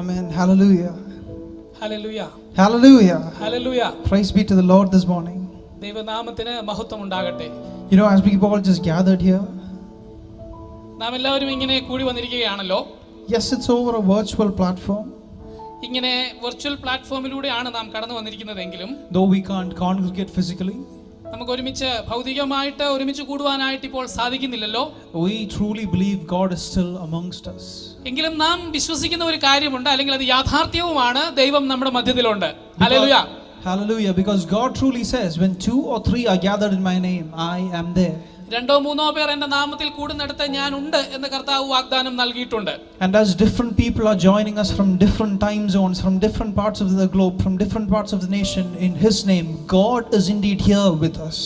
Amen. Hallelujah. Hallelujah. Hallelujah. Hallelujah. Praise be to the Lord this morning. ദൈവനാമത്തിന് മഹത്വം ഉണ്ടാകട്ടെ. You know, as we all just gathered here, നാം എല്ലാവരും ഇങ്ങനെ കൂടി വന്നിരിക്കുകയാണല്ലോ. yes, it's over a virtual platform. ഇങ്ങനെ virtual പ്ലാറ്റ്ഫോമിലൂടെയാണ് നാം കടന്നു വന്നിരിക്കുന്നതെങ്കിലും though we can't congregate physically, നമുക്ക് ഒരുമിച്ച് ഭൗതികമായിട്ട് ഒരുമിച്ച് കൂടുവാനായിട്ട് ഇപ്പോൾ സാധിക്കുന്നില്ലല്ലോ. we truly believe God is still amongst us. എങ്കിലും നാം വിശ്വസിക്കുന്ന ഒരു കാര്യമുണ്ട്, അല്ലെങ്കിൽ അത് യാഥാർത്ഥ്യവുമാണ്, ദൈവം നമ്മുടെ മധ്യത്തിലുണ്ട്. Hallelujah. Hallelujah, because God truly says, when 2 or 3 are gathered in my name, I am there. രണ്ടോ മൂന്നോ പേർ എന്റെ നാമത്തിൽ കൂടുന്നിടത്ത് ഞാൻ ഉണ്ട് എന്ന് കർത്താവ് വാഗ്ദാനം നൽകിയിട്ടുണ്ട്. And as different people are joining us from different time zones, from different parts of the globe, from different parts of the nation, in His name, God is indeed here with us.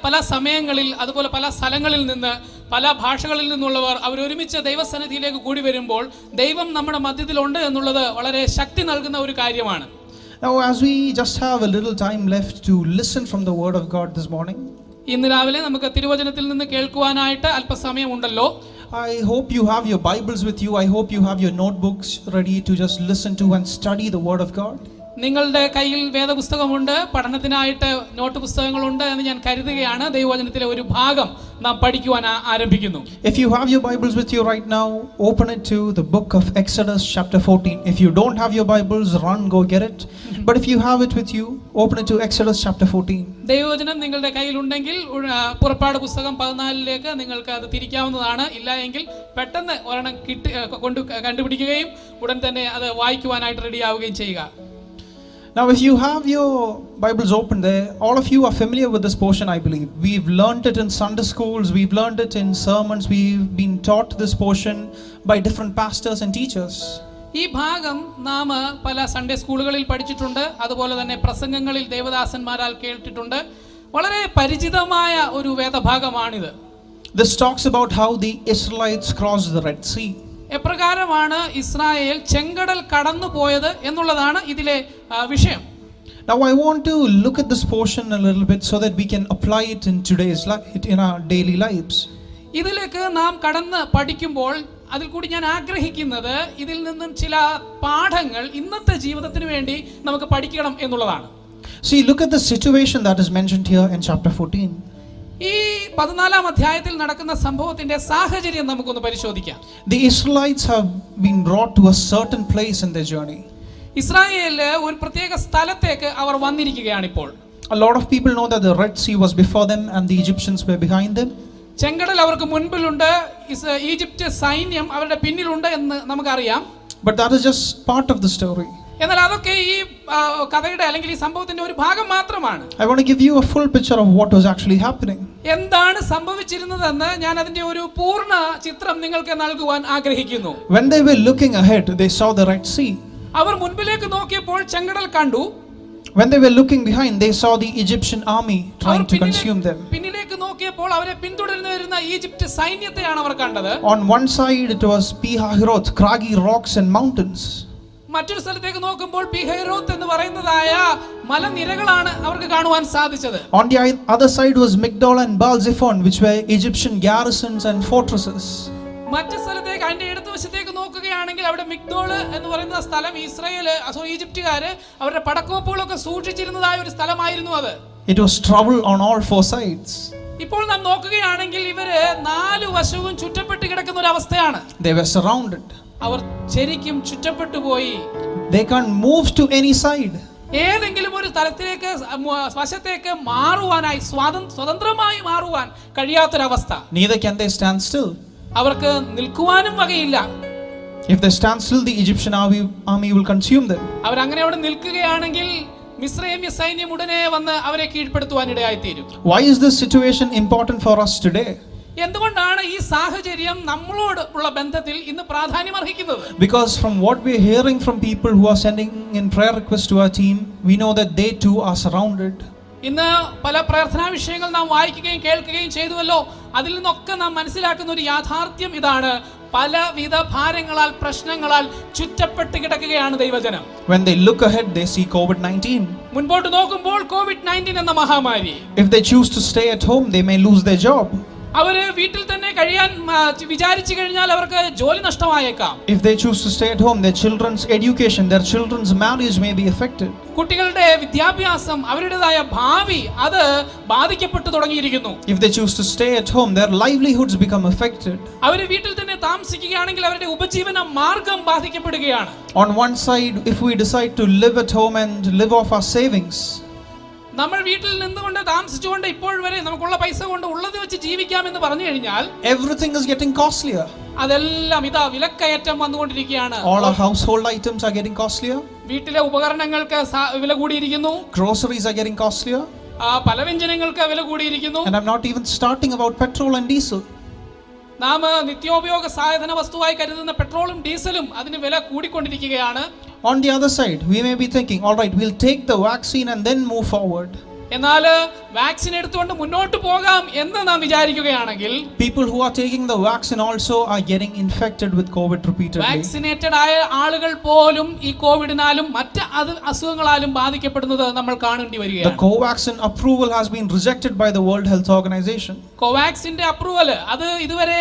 പല സമയങ്ങളിൽ അതുപോലെ പല സ്ഥലങ്ങളിൽ നിന്ന് പല ഭാഷകളിൽ നിന്നുള്ളവർ അവരൊരുമിച്ച് ദൈവസന്നിധിയിലേക്ക് കൂടി വരുമ്പോൾ ദൈവം നമ്മുടെ മധ്യത്തിലുണ്ട് എന്നുള്ളത് വളരെ ശക്തി നൽകുന്ന ഒരു കാര്യമാണ്. Now, as we just have a little time left to listen from the Word of God this morning, ഇന്ന് രാവിലെ നമുക്ക് തിരുവചനത്തിൽ നിന്ന് കേൾക്കുവാനായിട്ട് അല്പസമയം ഉണ്ടല്ലോ. I hope you have your Bibles with you. I hope you have your notebooks ready to just listen to and study the Word of God. നിങ്ങളുടെ കയ്യിൽ വേദപുസ്തകമുണ്ട്, പഠനത്തിനായിട്ട് not പുസ്തകങ്ങളുണ്ട് എന്ന് ഞാൻ കരുതുകയാണ്. ദൈവവചനത്തിലെ ഒരു ഭാഗം നാം പഠിക്കുവാൻ ആരംഭിക്കുന്നു. If you have your Bibles with you right now, open it to the book of Exodus chapter 14. If you don't have your Bibles, run, go get it. But if you have it with you, open it to Exodus chapter 14. ദൈവവചനം നിങ്ങളുടെ കയ്യിലുണ്ടെങ്കിൽ പുറപ്പാട് പുസ്തകം 14 നിങ്ങൾക്ക് അത് തിരിക്കാവുന്നതാണ്. ഇല്ല എങ്കിൽ പെട്ടെന്ന് ഒരെണ്ണം കണ്ടുപിടിക്കുകയും ഉടൻ തന്നെ അത് വായിക്കുവാനായിട്ട് റെഡിയാവുകയും ചെയ്യുക. Now, if you have your Bibles open there, all of you are familiar with this portion, I believe. We've learned it in Sunday schools, we've learned it in sermons, we've been taught this portion by different pastors and teachers. ഈ ഭാഗം നാം പല Sunday സ്കൂളുകളിൽ പഠിച്ചിട്ടുണ്ട്, അതുപോലെ തന്നെ പ്രസംഗങ്ങളിൽ ദേവദാസന്മാരാൽ കേട്ടിട്ടുണ്ട്. വളരെ പരിചിതമായ ഒരു വേദഭാഗമാണിത്. This talks about how the Israelites crossed the Red Sea. എപ്രകാരമാണ് ഇസ്രായേൽ ചെങ്കടൽ കടന്നു പോയത് എന്നുള്ളതാണ് ഇതിലെ വിഷയം. Now I want to look at this portion a little bit so that we can apply it in today's life, in our daily lives. ഇതിലേക്ക് നാം കടന്ന് പഠിക്കുമ്പോൾ അതിൽ കൂടി ഞാൻ ആഗ്രഹിക്കുന്നത് ഇതിൽ നിന്നും ചില പാഠങ്ങൾ ഇന്നത്തെ ജീവിതത്തിന് വേണ്ടി നമുക്ക് പഠിക്കണം എന്നുള്ളതാണ്. See, look at the situation that is mentioned here in chapter 14. ഈ 14-ാം അധ്യായത്തിൽ നടക്കുന്ന സംഭവത്തിന്റെ സാഹചര്യം നമുക്കൊന്ന് പരിശോധിക്കാം. The Israelites have been brought to a certain place in their journey. ഇസ്രായേലിൽ ഒരു പ്രത്യേക സ്ഥലത്തേക്ക് അവർ വന്നിരിക്കുകയാണ് ഇപ്പോൾ. A lot of people know that the Red Sea was before them and the Egyptians were behind them. ചെങ്കടൽ അവർക്ക് മുൻപിലുണ്ട്, ഈജിപ്റ്റ് സൈന്യം അവരുടെ പിന്നിലുണ്ട് എന്ന് നമുക്കറിയാം. But that is just part of the story. എന്നാൽ അതൊക്കെ ഈ കഥയുടെ അല്ലെങ്കിൽ ഈ സംഭവത്തിന്റെ ഒരു ഭാഗം മാത്രമാണ്. I want to give you a full picture of what was actually happening. എന്താണ് സംഭവിച്ചിരുന്നതെന്ന് ഞാൻ അതിന്റെ ഒരു പൂർണ്ണ ചിത്രം നിങ്ങൾക്ക് നൽകുവാൻ ആഗ്രഹിക്കുന്നു. When they were looking ahead, they saw the Red Sea. അവർ മുൻപിലേക്ക് നോക്കിയപ്പോൾ ചെങ്കടൽ കണ്ടു. When they were looking behind, they saw the Egyptian army trying to consume them. പിന്നിലേക്ക് നോക്കിയപ്പോൾ അവരെ പിന്തുടർന്നു വരുന്ന ഈജിപ്റ്റ് സൈന്യത്തെയാണ് അവർ കണ്ടത്. On one side it was Pi-hahiroth, craggy rocks and mountains. മറ്റൊരു സ്ഥലത്തേക്ക് നോക്കുമ്പോൾ പി-ഹഹിരോത്ത് എന്ന് പറയുന്നതായ മലനിരകളാണ് അവർക്ക് കാണുവാൻ സാധിച്ചത്. On the other side was Migdol and Baal-zephon, which were Egyptian garrisons and fortresses. മറ്റു സ്ഥലത്തേക്ക് അതിന്റെ ഇടതുവശത്തേക്ക് നോക്കുകയാണെങ്കിൽ അവിടെ മിഗ്ദോൾ എന്ന് പറയുന്ന സ്ഥലം ഈജിപ്തുകാര് അവരുടെ പടക്കോപ്പുകളൊക്കെ സൂക്ഷിച്ചിരുന്നതായ ഒരു സ്ഥലമായിരുന്നു അത്. It was trouble on all 4 sides. ഇപ്പോൾ നാം നോക്കുകയാണെങ്കിൽ ഇവര് 4 വശവും ചുറ്റപ്പെട്ട് കിടക്കുന്ന ഒരു അവസ്ഥയാണ്. They were surrounded. അവർ ശരിക്കും ചുറ്റപ്പെട്ടു പോയി. They can't move to any side. ഏതെങ്കിലും ഒരു തലത്തിലേക്ക് വശത്തേക്ക് മാറുവാനായി സ്വതന്ത്രമായി മാറുവാൻ കഴിയാത്തൊരവസ്ഥ. Neither can they stand still. അവർക്ക് നിൽക്കുവാനും വകയില്ല. If they stand still, the Egyptian army will consume them. അവർ അങ്ങനെ അവിടെ നിൽക്കുകയാണെങ്കിൽ മിസ്രൈമ്യ സൈന്യം ഉടനെ വന്ന് അവരെ കീഴ്പ്പെടുത്തുവാനിടയായിത്തീരും. Why is this situation important for us today? എന്തുകൊണ്ടാണ് ഈ സാഹചര്യം നമ്മളോട് ഉള്ള ബന്ധത്തിൽ ഇന്ന് പ്രാധാന്യം അർഹിക്കുന്നത്? Because from what we are hearing from people who are sending in prayer requests to our team, we know that they too are surrounded. ഇന്ന് പല പ്രാർത്ഥനാ വിഷയങ്ങൾ നാം വായിക്കുകയും കേൾക്കുകയും ചെയ്തുവല്ലോ. അതിൽ നിന്നൊക്കെ നാം മനസ്സിലാക്കുന്ന ഒരു യാഥാർത്ഥ്യം ഇതാണ്: പലവിധ ഭാരങ്ങളാൽ പ്രശ്നങ്ങളാൽ ചുറ്റപ്പെട്ട് കിടക്കുകയാണ് ദൈവജനം. When they look ahead, they see COVID-19. മുൻപോട്ട് നോക്കുമ്പോൾ COVID-19 എന്ന മഹാമാരി. If they choose to stay at home, they may lose their job. അവര് വീട്ടിൽ തന്നെ കഴിയാൻ വിചാരിച്ചു കഴിഞ്ഞാൽ അവർക്ക് ജോലി നഷ്ടമായേക്കാം. If they choose to stay at home, their children's education, their children's marriage may be affected. കുട്ടികളുടെ വിദ്യാഭ്യാസം, അവരുടേതായ ഭാവി അത് ബാധിക്കപ്പെട്ടു തുടങ്ങിയിരിക്കുന്നു. If they choose to stay at home, their livelihoods become affected. അവർ വീട്ടിൽ തന്നെ താമസിക്കുകയാണെങ്കിൽ അവരുടെ ഉപജീവന മാർഗം ബാധിക്കപ്പെടുകയാണ്. On one side, if we decide to live at home and live off our savings, നമ്മൾ വീട്ടിൽ നിന്നുകൊണ്ട് താമസിച്ചുകൊണ്ട് ഇപ്പോൾ വരെ നമുക്കുള്ള പൈസ കൊണ്ട് ഉള്ളത് വെച്ച് ജീവിക്കാമെന്ന് പറഞ്ഞു കഴിഞ്ഞാൽ everything is getting costlier. അതെല്ലാം ഇതാ വിലക്കയറ്റം വന്നുകൊണ്ടിരിക്കുകയാണ്. All our household items are getting costlier. വീട്ടിലെ ഉപകരണങ്ങൾക്ക് വില കൂടിയിരിക്കുന്നു. Groceries are getting costlier. പലവ്യഞ്ജനങ്ങൾക്ക് വില കൂടിയിരിക്കുന്നു. And I'm not even starting about petrol and diesel. നാം നിത്യോപയോഗ സാധന വസ്തുവായി കരുതുന്ന പെട്രോളും ഡീസലും അതിന് വില കൂടിക്കൊണ്ടിരിക്കുകയാണ്. On the other side, we may be thinking, all right, we'll take the vaccine and then move forward. എന്നാൽ വാക്സിൻ എടുത്തുകൊണ്ട് മുന്നോട്ട് പോകാം എന്ന് നാം വിചാരിക്കുകയാണെങ്കിൽ people who are taking the vaccine also are getting infected with COVID repeatedly. Vaccinated ആയ ആളുകൾ പോലും ഈ കോവിഡിനാലും മറ്റ് അസുഖങ്ങളാലും ബാധിക്കപ്പെടുന്നത് നമ്മൾ കാണേണ്ടി വരികയാണ്. The Covaxin approval has been rejected by the World Health Organization. കോവാക്സിന്റെ അപ്രൂവൽ അത് ഇതുവരെ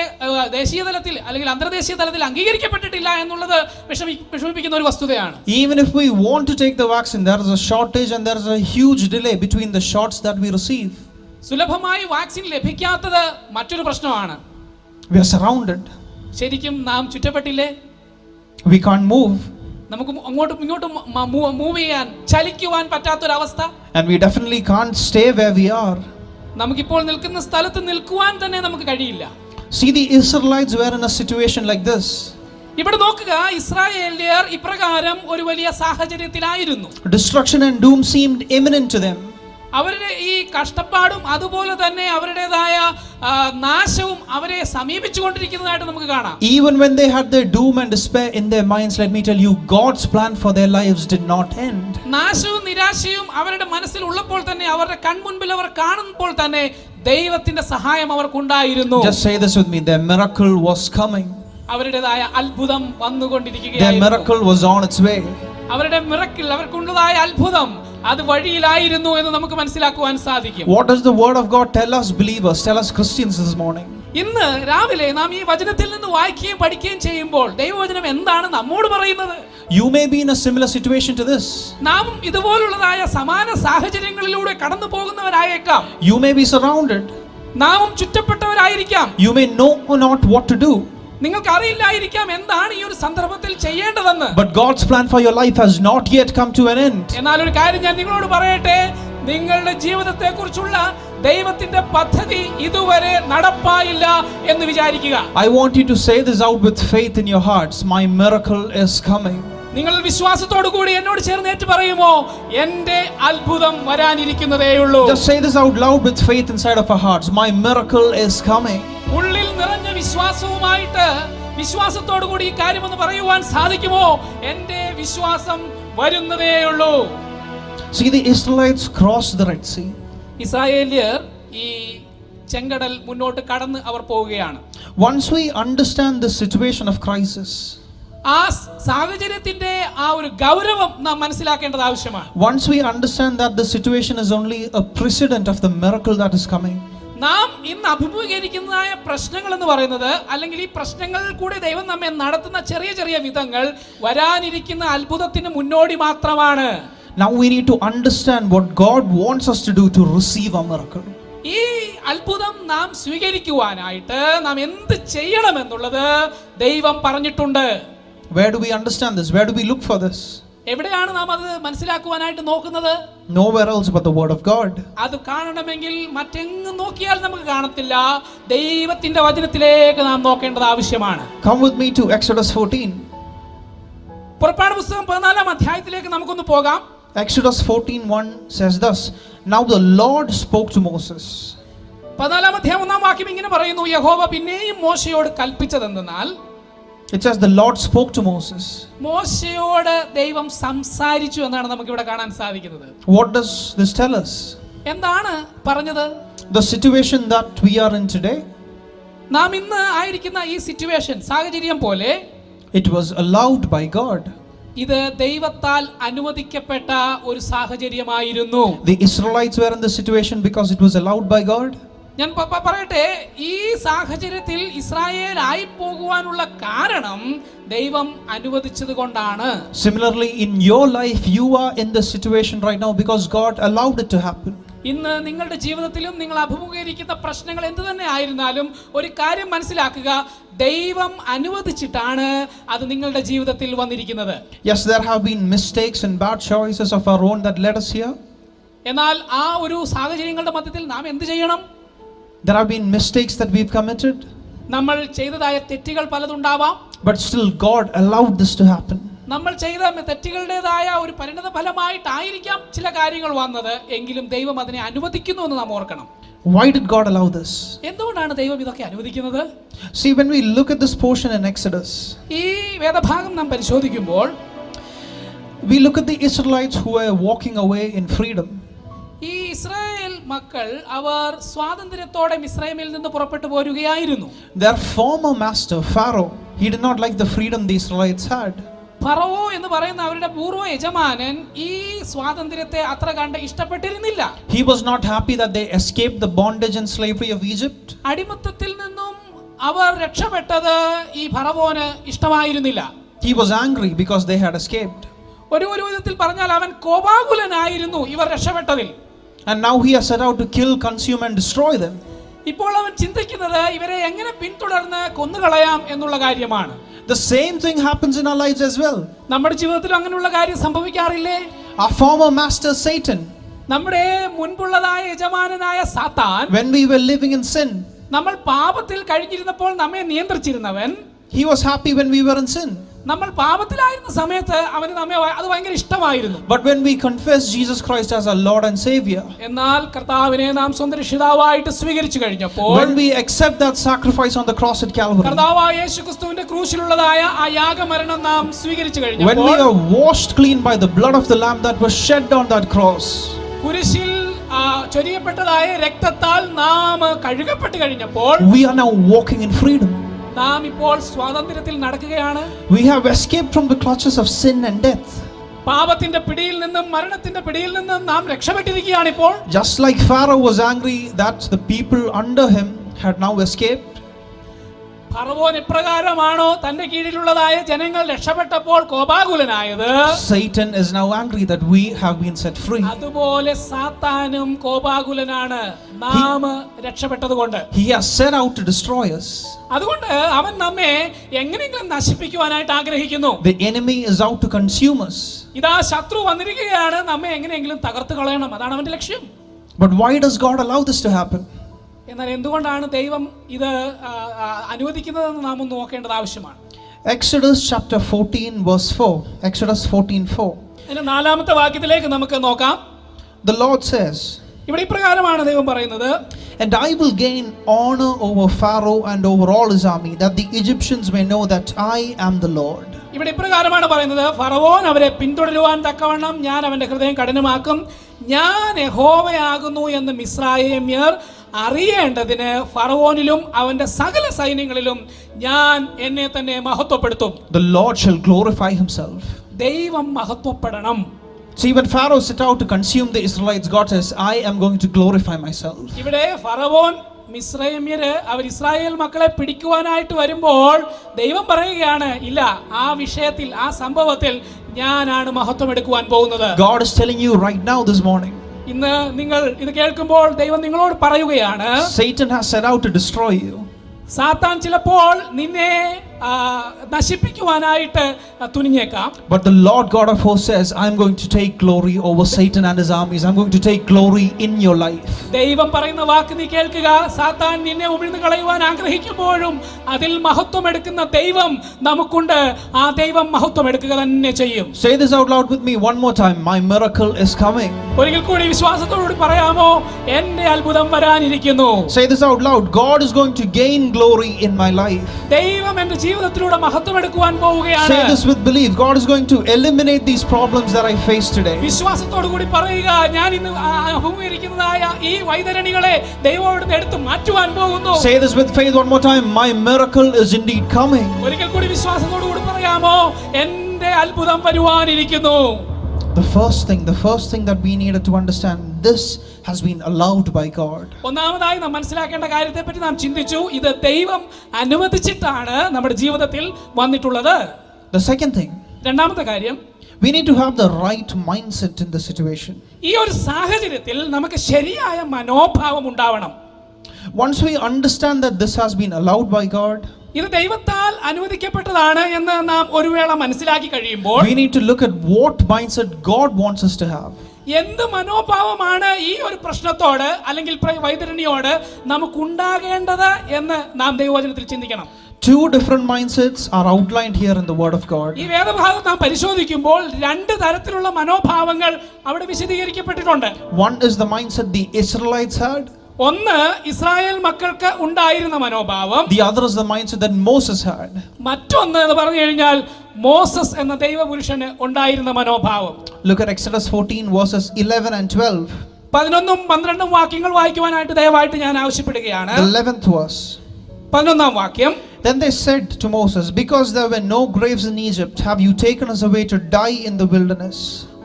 ദേശീയ തലത്തിൽ അല്ലെങ്കിൽ അന്തർദേശീയ തലത്തിൽ അംഗീകരിക്കപ്പെട്ടിട്ടില്ല എന്നുള്ളത് വിഷമിപ്പിക്കുന്ന ഒരു വസ്തുതയാണ്. Even if we want to take the vaccine, there is a shortage and there is a huge delay between the shots that we receive. സുലഭമായി വാക്സിൻ ലഭിക്കാത്തത് മറ്റൊരു പ്രശ്നമാണ്. We are surrounded. ശരിക്കും നാം ചുറ്റപ്പെട്ടില്ലേ? We can't move. നമുക്ക് അങ്ങോട്ടും ഇങ്ങോട്ടും move ചെയ്യാൻ, ചലിക്കുവാൻ പറ്റാത്തൊരവസ്ഥ. And we definitely can't stay where we are. നമുക്കിപ്പോൾ നിൽക്കുന്ന സ്ഥലത്ത് നിൽക്കുവാൻ തന്നെ നമുക്ക് കഴിയില്ല. See, the Israelites were in a situation like this. ഇവിടെ നോക്കുക, ഇസ്രായേല്യർ ഇപ്രകാരം ഒരു വലിയ സാഹചര്യത്തിലായിരുന്നു. Destruction and doom seemed imminent to them. അവരുടെ ഈ കഷ്ടപ്പാടും അതുപോലെ തന്നെ അവരുടേതായ നാശവും അവരെ സമീപിച്ചുകൊണ്ടിരിക്കുന്നതായിട്ട് നമുക്ക് കാണാം. Even when they had their doom and despair in their minds, let me tell you, God's plan for their lives did not end. നാശവും നിരാശയും അവരുടെ മനസ്സിൽ ഉള്ളപ്പോൾ തന്നെ, അവരുടെ കൺമുൻപിൽ അവർ കാണുമ്പോൾ തന്നെ ദൈവത്തിന്റെ സഹായം അവർക്കുണ്ടായിരുന്നു. Just say this with me, their miracle was coming. അവരുടേതായ അത്ഭുതം വന്നുകൊണ്ടിരിക്കുകയായിരുന്നു. Their miracle was on its way. അവരുടെ മിറക്കിൾ, അവർക്കുള്ളതായ അത്ഭുതം അത് വഴിയിലായിരുന്നു എന്ന് നമുക്ക് മനസ്സിലാക്കുവാൻ സാധിക്കും. What does the word of God tell us believers, tell us Christians this morning? ഇന്ന് രാവിലെ നാം ഈ വചനത്തിൽ നിന്ന് വായിക്കുകയും പഠിക്കുകയും ചെയ്യുമ്പോൾ ദൈവവചനം എന്താണ് നമ്മോട് പറയുന്നത്? You may be in a similar situation to this. നാം ഇതുപോലുള്ളതായ സമാന സാഹചര്യങ്ങളിലൂടെ കടന്നു പോകുന്നവരായേക്കാം. You may be surrounded. നാമും ചുറ്റപ്പെട്ടവരായിരിക്കാം. You may know not what to do. നിങ്ങൾക്ക് അറിയില്ലായിരിക്കാം എന്താണ് ഈ ഒരു സന്ദർഭത്തിൽ ചെയ്യേണ്ടതെന്ന്. But God's plan for your life has not yet come to an end. എന്നാൽ ഒരു കാര്യം ഞാൻ നിങ്ങളോട് പറയട്ടെ, നിങ്ങളുടെ ജീവിതത്തെ കുറിച്ചുള്ള ദൈവത്തിന്റെ പദ്ധതി ഇതുവരെ നടപ്പായില്ല എന്ന് വിചാരിക്കുക. I want you to say this out with faith in your hearts. My miracle is coming. നിങ്ങൾ വിശ്വാസത്തോടു കൂടി എന്നോട് ചേർന്ന് ഏറ്റു പറയുമോ, എന്റെ അത്ഭുതം വരാനിരിക്കുന്നതേയുള്ളൂ. Just say this out loud with faith inside of our hearts. My miracle is coming. ഉള്ളിൽ നിറഞ്ഞ വിശ്വാസവുമായിട്ട് വിശ്വാസത്തോടു കൂടി ഈ കാര്യം ഒന്ന് പറയുവാൻ സാധിക്കുമോ, എന്റെ വിശ്വാസം വരുന്നതേയുള്ളൂ. See, the Israelites crossed the Red Sea. ഇസ്രായേല്യർ ഈ ചെങ്കടൽ മുന്നോട്ട് കടന്ന് അവർ പോവുകയാണ്. Once we understand the situation of crisis, ആ സാഹചര്യത്തിന്റെ ആ ഒരു ഗൗരവം നാം മനസ്സിലാക്കേണ്ടത് ആവശ്യമാണ്. once we understand that the situation is only a precedent of the miracle that is coming, നാം ഇന്ന് അഭിമുഖീകരിക്കുന്നതായ പ്രശ്നങ്ങൾ എന്ന് പറയുന്നത്, അല്ലെങ്കിൽ ഈ പ്രശ്നങ്ങളിൽ കൂടി ദൈവം നമ്മെ നടത്തുന്ന ചെറിയ ചെറിയ വിധങ്ങൾ വരാനിരിക്കുന്ന അത്ഭുതത്തിന് മുന്നോടി മാത്രമാണ്. now we need to understand what God wants us to do to receive a miracle. ഈ അത്ഭുതം നാം സ്വീകരിക്കുവാനായിട്ട് നാം എന്ത് ചെയ്യണമെന്നുള്ളത് ദൈവം പറഞ്ഞിട്ടുണ്ട്. Where do we understand this? Where do we look for this? എവിടെയാണ് നാം അത് മനസ്സിലാക്കുവാനായിട്ട് നോക്കുന്നത്? Nowhere else but the word of God. അത് കാണണമെങ്കിൽ മറ്റെങ്ങും നോക്കിയാൽ നമുക്ക് കാണത്തില്ല. ദൈവത്തിന്റെ വചനത്തിലേക്ക് നാം നോക്കേണ്ടത് ആവശ്യമാണ്. Come with me to Exodus 14. പുറപ്പാട് പുസ്തകം 14-ാം അധ്യായത്തിലേക്ക് നമുക്കൊന്ന് പോകാം. Exodus 14:1 says thus, now the Lord spoke to Moses. 14-ാം അധ്യായം 1-ാം വാക്യം ഇങ്ങനെ പറയുന്നു, യഹോവ പിന്നെയും മോശയോട് കൽപ്പിച്ചതെന്നാൽ, it says the Lord spoke to Moses. മോശയോട് ദൈവം സംസാരിച്ചു എന്നാണ് നമുക്ക് ഇവിടെ കാണാൻ സാധിക്കുന്നത്. What does this tell us? എന്താണ് പറഞ്ഞത്? The situation that we are in today, നാം ഇന്ന് ആയിരിക്കുന്ന ഈ സിറ്റുവേഷൻ, സാഹചര്യം പോലെ, it was allowed by God. ഇത് ദൈവത്താൽ അനുവദിക്കപ്പെട്ട ഒരു സാഹചര്യമായിരുന്നു. The Israelites were in this situation because it was allowed by God. ഞാൻ പറയട്ടെ, ഈ സാഹചര്യത്തിൽ ഇസ്രായേൽ ആയി പോകുവാനുള്ള കാരണം ദൈവം അനുവദിച്ചത് കൊണ്ടാണ്. Similarly, in your life, you are in this situation right now because God allowed it to happen. ഇന്ന് നിങ്ങളുടെ ജീവിതത്തിലും നിങ്ങൾ അഭിമുഖീകരിക്കുന്ന പ്രശ്നങ്ങൾ എന്തു തന്നെ ആയിരുന്നാലും ഒരു കാര്യം മനസ്സിലാക്കുക, ദൈവം അനുവദിച്ചിട്ടാണ് അത് നിങ്ങളുടെ ജീവിതത്തിൽ വന്നിരിക്കുന്നത്. Yes, there have been mistakes and bad choices of our own that led us here. എന്നാൽ ആ ഒരു സാഹചര്യങ്ങളുടെ മധ്യത്തിൽ നാം എന്ത് ചെയ്യണം? There have been mistakes that we've committed. നമ്മൾ ചെയ്തതായ തെറ്റുകൾ പലതുണ്ടാവാം. But still God allowed this to happen. നമ്മൾ ചെയ്ത തെറ്റുകളുടേതായ ഒരു പരിണത ഫലമായിട്ടായിരിക്കാം ചില കാര്യങ്ങൾ വന്നത്, എങ്കിലും ദൈവം അതിനെ അനുവദിക്കുന്നു എന്ന് നാം ഓർക്കണം. Why did God allow this? എന്തുകൊണ്ടാണ് ദൈവം ഇതൊക്കെ അനുവദിക്കുന്നത്? See, when we look at this portion in Exodus, ഈ വേദഭാഗം നാം പരിശോധിക്കുമ്പോൾ we look at the Israelites who were walking away in freedom. ഈ ഇസ്രായേൽ മക്കൾ അവർ സ്വാതന്ത്ര്യത്തോടെ മിസ്രൈമിൽ നിന്ന് പുറപ്പെട്ടു പോരുകയായിരുന്നു. Their former master Pharaoh, he did not like the freedom the Israelites had. ഫറവോ എന്ന് പറയുന്ന അവരുടെ പൂർവ്വ യജമാനൻ ഈ സ്വാതന്ത്ര്യത്തെ അത്ര കണ്ട് ഇഷ്ടപ്പെട്ടിരുന്നില്ല. He was not happy that they escaped the bondage and slavery of Egypt. അടിമത്തത്തിൽ നിന്നും അവർ രക്ഷപ്പെട്ടത് ഈ ഫറവോന് ഇഷ്ടമായിരുന്നില്ല. He was angry because they had escaped. ഒരു വിധത്തിൽ പറഞ്ഞാൽ അവൻ കോപാകുലനായിരുന്നു ഇവർ രക്ഷപ്പെട്ടതിൽ. And now he has set out to kill, consume and destroy them. ഇപ്പോൾ അവൻ ചിന്തിക്കുന്നത് ഇവരെ എങ്ങനെ പിന്തുടർന്ന് കൊന്നുകളയാം എന്നുള്ള കാര്യമാണ്. The same thing happens in our lives as well. നമ്മുടെ ജീവിതത്തിൽ അങ്ങനെയുള്ള കാര്യം സംഭവിക്കാറില്ലേ? Our former master Satan, നമ്മുടെ മുൻപുള്ളതായ യജമാനനായ സാത്താൻ, when we were living in sin, നമ്മൾ പാപത്തിൽ കഴിഞ്ഞിരുന്നപ്പോൾ നമ്മെ നിയന്ത്രിച്ചിരുന്നവൻ, he was happy when we were in sin. നമ്മൾ പാപത്തിലായിരുന്ന സമയത്ത് അവന് നമ്മെ അത് ഭയങ്കര ഇഷ്ടമായിരുന്നു. But when we confess Jesus Christ as our Lord and Savior, എന്നാൽ കർത്താവിനെ നാം സ്വന്തം രക്ഷിതാവായിട്ട് സ്വീകരിച്ചു കഴിഞ്ഞപ്പോൾ, when we accept that sacrifice on the cross at Calvary, കർത്താവായ യേശുക്രിസ്തുവിന്റെ ക്രൂശിലുള്ളതായ ആ യാഗമരണം നാം സ്വീകരിച്ചു when we കഴിഞ്ഞപ്പോൾ, are washed clean by the blood of the Lamb that was shed on that cross, കുരിശിൽ ചൊരിയപ്പെട്ടതായ രക്തത്താൽ നാം കഴുകപ്പെട്ട് കഴിഞ്ഞപ്പോൾ, we are now walking in freedom. നാം ഇപ്പോൾ സ്വാതന്ത്ര്യത്തിൽ നടക്കുകയാണ്. We have escaped from the clutches of sin and death. പാപത്തിന്റെ പിടിയിൽ നിന്നും മരണത്തിന്റെ പിടിയിൽ നിന്നും നാം രക്ഷപ്പെട്ടിരിക്കുകയാണ് ഇപ്പോൾ. Just like Pharaoh was angry that the people under him had now escaped, ഫറവോൻ എപ്രകാരമാണോ തന്റെ കീഴിലുള്ളതായ ജനങ്ങൾ രക്ഷപ്പെട്ടപ്പോൾ കോപാകുലനായത്, Satan is now angry that we have been set free. അതുപോലെ സാത്താനും കോപാകുലനാണ് നാം രക്ഷപ്പെട്ടതുകൊണ്ട്. He has set out to destroy us. അതുകൊണ്ട് അവൻ നമ്മെ എങ്ങനെയെങ്കിലും നശിപ്പിക്കുവാനായിട്ട് ആഗ്രഹിക്കുന്നു. The enemy is out to consume us. ഇതാ ശത്രു വന്നിരിക്കുകയാണ്, നമ്മെ എങ്ങനെയെങ്കിലും തകർത്ത് കളയണം, അതാണ് അവന്റെ ലക്ഷ്യം. But why does God allow this to happen? എന്നാൽ എന്തുകൊണ്ടാണ് ദൈവം ഇത് അനുവദിക്കുന്നതെന്ന് നാം ഒന്ന് നോക്കേണ്ടത് ആവശ്യമാണ്. Exodus chapter 14 verse 4. Exodus 14:4. അതിന്റെ 4-ാമത്തെ വാക്യത്തിലേക്ക് നമുക്ക് നോക്കാം. The Lord says, ഇവിടെ ഇപ്രകാരമാണ് ദൈവം പറയുന്നത്, "And I will gain honor over Pharaoh and over all his army, that the Egyptians may know that I am the Lord." ഇവിടെ ഇപ്രകാരമാണ് പറയുന്നത്, ഫറവോൻ അവരെ പിന്തുടരുവാൻ തക്കവണ്ണം ഞാൻ അവന്റെ ഹൃദയം കഠിനമാക്കും, ഞാൻ യഹോവയാകുന്നു എന്ന് മിസ്രയീമ്യർ അറിയേണ്ടതിന് ഫറവോനിലും അവന്റെ സകല സൈന്യങ്ങളിലും ഞാൻ എന്നെ തന്നെ മഹത്വപ്പെടുത്തും. The Lord shall glorify himself. ദൈവം മഹത്വപ്പെടണം. See, when Pharaoh set out to consume the Israelites, God says, "I am going to glorify myself." ഇവിടെ ഫറവോൻ മിസ്രയീമ്യര് അവർ ഇസ്രായേൽ മക്കളെ പിടിക്കുവാനായിട്ട് വരുമ്പോൾ ദൈവം പറയുകയാണ്, ഇല്ല, ആ വിഷയത്തിൽ ആ സംഭവത്തിൽ ഞാനാണ് മഹത്വം എടുക്കുവാൻ പോകുന്നത്. God is telling you right now this morning, ഇന്ന് നിങ്ങൾ ഇത് കേൾക്കുമ്പോൾ ദൈവം നിങ്ങളോട് പറയുകയാണ്, Satan has set out to destroy you. സാത്താൻ ചിലപ്പോൾ നിന്നെ നശിപ്പിക്കുവാനായിട്ട് തുനിഞ്ഞേക്കാം. But the Lord God of hosts says, "I am going to take glory over Satan and his armies. I am going to take glory in your life." ദൈവം പറയുന്ന വാക്ക് നീ കേൾക്കുക. സാത്താൻ നിന്നെ ഉമിഴ്ന്നു കളയുവാൻ ആഗ്രഹിക്കുമ്പോഴും അതിൽ മഹത്വം എടുക്കുന്ന ദൈവം നമുക്കുണ്ട്. ആ ദൈവം മഹത്വം എടുക്കുക തന്നെ ചെയ്യും. Say this out loud with me one more time. My miracle is coming. ഒരിക്കൽ കൂടി വിശ്വാസത്തോടുകൂടി പറയാമോ, എന്റെ അത്ഭുതം വരാനിരിക്കുന്നു. Say this out loud. God is going to gain glory in my life. ദൈവം എന്റെ ജീവിതത്തിലൂടെ മഹത്വം എടുക്കുവാൻ പോവുകയാണ്. Say this with belief. God is going to eliminate these problems that I face today. വിശ്വാസത്തോടുകൂടി പറയുക, ഞാൻ ഇന്ന് അഭിമുഖീകരിക്കുന്നതായ ഈ വൈതരണികളെ ദൈവം ഇവിടുന്ന് എടുത്ത് മാറ്റുവാൻ പോകുന്നു. Say this with faith one more time. My miracle is indeed coming. ഒരിക്കൽ കൂടി വിശ്വാസത്തോടുകൂടി പറയാമോ, എന്റെ അത്ഭുതം വരുവാനിരിക്കുന്നു. The first thing that we needed to understand, this has been allowed by God. ഒന്നാമതായി നാം മനസ്സിലാക്കേണ്ട കാര്യത്തെപ്പറ്റി നാം ചിന്തിച്ചു. ഇത് ദൈവം അനുവദിച്ചിട്ടാണ് നമ്മുടെ ജീവിതത്തിൽ വന്നിട്ടുള്ളത്. The second thing, രണ്ടാമത്തെ കാര്യം, we need to have the right mindset in the situation. ഈ ഒരു സാഹചര്യത്തിൽ നമുക്ക് ശരിയായ മനോഭാവം ഉണ്ടാവണം. Once we understand that this has been allowed by God, ഇത് ദൈവത്താൽ അനുവദിക്കപ്പെട്ടതാണ് എന്ന് നാം ഒരു വേള മനസ്സിലാക്കി കഴിയുമ്പോൾ we need to look at what mindset God wants us to have. എന്ത് മനോഭാവമാണ് ഈ ഒരു പ്രശ്നത്തോട് അല്ലെങ്കിൽ വൈതരണിയോട് നമുക്കുണ്ടാകേണ്ടത് എന്ന് നാം ദൈവവചനത്തിൽ ചിന്തിക്കണം. Two different mindsets are outlined here in the Word of God. ഈ വേദഭാഗം നാം പരിശോധിക്കുമ്പോൾ രണ്ട് തരത്തിലുള്ള മനോഭാവങ്ങൾ അവിടെ വിശദീകരിക്കപ്പെട്ടിട്ടുണ്ട്. One is the mindset the Israelites had. ഒന്ന് ഇസ്രായേൽ മക്കൾക്ക് ഉണ്ടായിരുന്ന മനോഭാവം. The other is the mindset that Moses had. മറ്റൊന്ന് എന്ന് പറഞ്ഞു കഴിഞ്ഞാൽ മോസസ് എന്ന ദൈവപുരുഷന് ഉണ്ടായിരുന്ന മനോഭാവം. Look at Exodus 14 verses 11 and 12. 11ഉം 12ഉം വാക്യങ്ങൾ വായിക്കുവാനായിട്ട് ദയവായിട്ട് ഞാൻ ആവശ്യപ്പെടുകയാണ്. The 11th verse. 11ാം വാക്യം. Then they said to Moses, because there were no graves in Egypt, have you taken us away to die in the wilderness?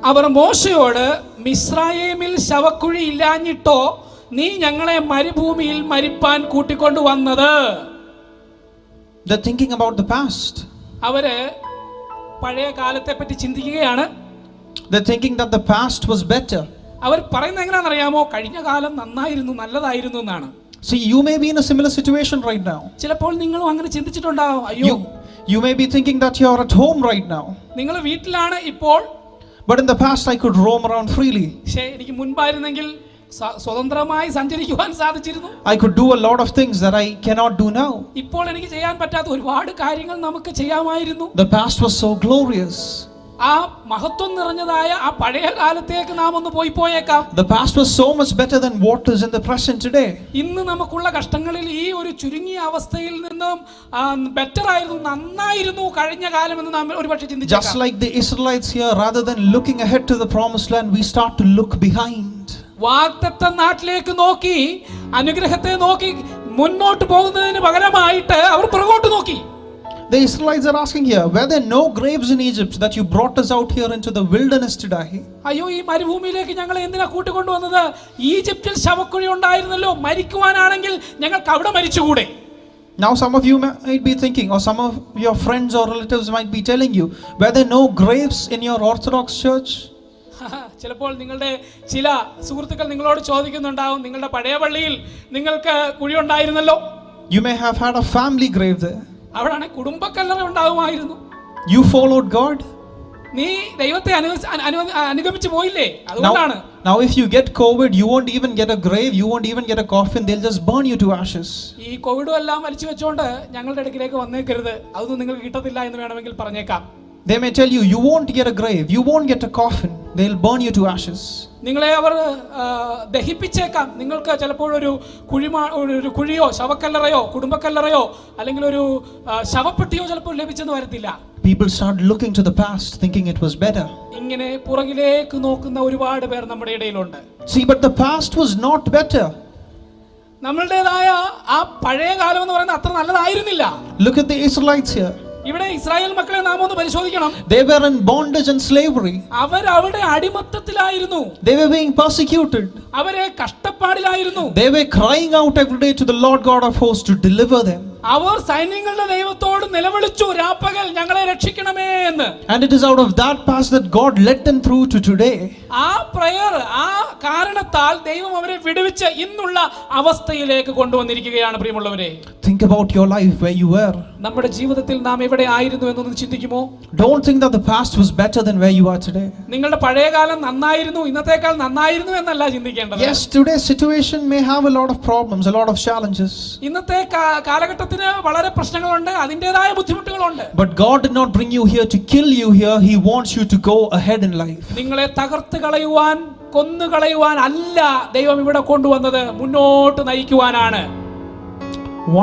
അവർ മോശയോട്, മിസ്രയീമിൽ ശവക്കുഴി ഇല്ലാഞ്ഞിട്ടോ നീ ഞങ്ങളെ മരുഭൂമിയിൽ മരിപ്പാൻ കൂട്ടിക്കൊണ്ടു വന്നത്? They're thinking about the past. അവര് പഴയ കാലത്തെ പറ്റി ചിന്തിക്കുകയാണ്. They're thinking that the past was better. അവർ പറയുന്നത് എങ്ങനെയാണെന്നറിയാമോ? കഴിഞ്ഞ കാലം നന്നായിരുന്നു, നല്ലതായിരുന്നു എന്നാണ്. See, you may be in a similar situation right now. ചിലപ്പോൾ നിങ്ങളും അങ്ങനെ ചിന്തിച്ചിട്ടുണ്ടാവും. അയ്യോ, you may be thinking that you're at home right now. നിങ്ങൾ വീട്ടിലാണ് ഇപ്പോൾ. But in the past I could roam around freely. പക്ഷേ എനിക്ക് മുൻപായിരുന്നെങ്കിൽ സ്വതന്ത്രമായി സഞ്ചരിക്കുവാൻ സാധിച്ചിരുന്നു. I could do a lot of things that I cannot do now. ഇപ്പോൾ എനിക്ക് ചെയ്യാൻ പറ്റാത്ത ഒരുപാട് കാര്യങ്ങൾ നമുക്ക് ചെയ്യാമായിരുന്നു. The past was so glorious. ആ മഹത്വം നിറഞ്ഞതായ ആ പഴയ കാലത്തേക്ക് നാം ഒന്ന് പോയേക്കാം. The past was so much better than what is in the present today. ഇന്ന് നമുക്കുള്ള കഷ്ടങ്ങളിൽ ഈ ഒരു ചുരുങ്ങിയ അവസ്ഥയിൽ നിന്നും ബെറ്റർ ആയിരുന്നു, നന്നായിരുന്നു കഴിഞ്ഞ കാലം എന്ന് നാം ഒരുപക്ഷെ ചിന്തിച്ചേക്കാം. Just like the Israelites here, rather than looking ahead to the promised land, we start to look behind. വാഗ്ദത്ത നാട്ടിലേക്ക് നോക്കി, അനുഗ്രഹത്തെ നോക്കി മുന്നോട്ട് പോകുന്നതിന് പകരമായിട്ട് അവർ പുറകോട്ട് നോക്കി. The Israelites are asking here, were there no graves in Egypt that you brought us out here into the wilderness to die? അയ്യോ, ഈ മരുഭൂമിയിലേക്ക് ഞങ്ങളെ എന്തിനാ കൂട്ടിക്കൊണ്ടുവന്നത്? ഈജിപ്തിൽ ശവക്കുഴി ഉണ്ടായിരുന്നല്ലോ, മരിക്കുവാനാണെങ്കിൽ ഞങ്ങൾക്ക് അവിടെ മരിച്ചുകൂടെ? Now some of you might be thinking, or some of your friends or relatives might be telling you, were there no graves in your Orthodox church? ചിലപ്പോൾ നിങ്ങളുടെ ചില സുഹൃത്തുക്കൾ നിങ്ങളോട് ചോദിക്കുന്നുണ്ടാവും, നിങ്ങളുടെ പഴയ പള്ളിയിൽ നിങ്ങൾക്ക് കുഴി ഉണ്ടായിരുന്നല്ലോ. You may have had a family grave there. അവിടാണ് കുടുംബക്കല്ലറ ഉണ്ടാവുമായിരുന്നു. You followed God. നീ ദൈവത്തെ അനുഗമിച്ചു പോയില്ലേ? അതുകൊണ്ടാണ്. Now if you get COVID, you won't even get a grave, you won't even get a coffin, they'll just burn you to ashes. ഈ കോവിഡും എല്ലാം വലിച്ചു വെച്ചോണ്ട് ഞങ്ങളുടെ അടുക്കിലേക്ക് വന്നേക്കരുത്, അതൊന്നും നിങ്ങൾക്ക് കിട്ടത്തില്ല എന്ന് വേണമെങ്കിൽ പറഞ്ഞേക്കാം. They may tell you, you won't get a grave, you won't get a coffin, they'll burn you to ashes. നിങ്ങളെ അവർ ദഹിപ്പിച്ചേക്കാം. നിങ്ങൾക്ക് ചിലപ്പോൾ ഒരു കുഴിയോ ശവക്കല്ലറയോ കുടുംബക്കല്ലറയോ അല്ലെങ്കിൽ ഒരു ശവപ്പെട്ടിയോ ചിലപ്പോൾ ലഭിച്ചെന്ന് വരത്തില്ല. People start looking to the past thinking it was better. ഇങ്ങനെ പുറകിലേക്ക് നോക്കുന്ന ഒരുപാട് പേർ നമ്മുടെ ഇടയിലുണ്ട്. See, but the past was not better. നമ്മളുടേതായ ആ പഴയ കാലം എന്ന് പറയുന്നത് അത്ര നല്ലതായിരുന്നില്ല. Look at the Israelites here. ഇവിടെ ഇസ്രായേൽ മക്കളെ നാം ഒന്ന് പരിശോധിക്കണം. They were in bondage and slavery. അവർ അവിടെ അടിമത്തത്തിലായിരുന്നു. They were being persecuted. അവരെ കഷ്ടപ്പാടിലായിരുന്നു. They were crying out every day to the Lord God of hosts to deliver them. അവർ സൈന്യങ്ങളുടെ ദൈവത്തോട് നിലവിളിച്ചു, രാപ്പകൽ ഞങ്ങളെ രക്ഷിക്കണമേ എന്ന്. And it is out of that past that God led them through to today. ആ prayer, ആ കാരണത്താൽ ദൈവം അവരെ വിടുവിച്ച് ഇന്നുള്ള അവസ്ഥയിലേക്ക് കൊണ്ടുവന്നിരിക്കുകയാണ്. പ്രിയമുള്ളവരെ, think about your life, where you were. നമ്മുടെ ജീവിതത്തിൽ നാം എവിടെ ആയിരുന്നു എന്നൊന്ന് ചിന്തിക്കുമോ? Don't think that the past was better than where you are today. നിങ്ങളുടെ പഴയ കാലം നന്നായിരുന്നു, ഇന്നത്തേക്കാൾ നന്നായിരുന്നു എന്നല്ല ചിന്തിക്കേണ്ടത്. Yes, today's situation may have a lot of problems, a lot of challenges. ഇന്നത്തെ കാലഘട്ടത്തിന് വളരെ പ്രശ്നങ്ങളുണ്ട്, അതിന്റേതായ ബുദ്ധിമുട്ടുകളുണ്ട്. But God did not bring you here to kill you here. He wants you to go ahead in life. നിങ്ങളെ തകർത്ത് കളയുവാൻ, കൊന്നു കളയുവാൻ അല്ല ദൈവം ഇവിടെ കൊണ്ടുവന്നത്, മുന്നോട്ട് നയിക്കുവാനാണ്.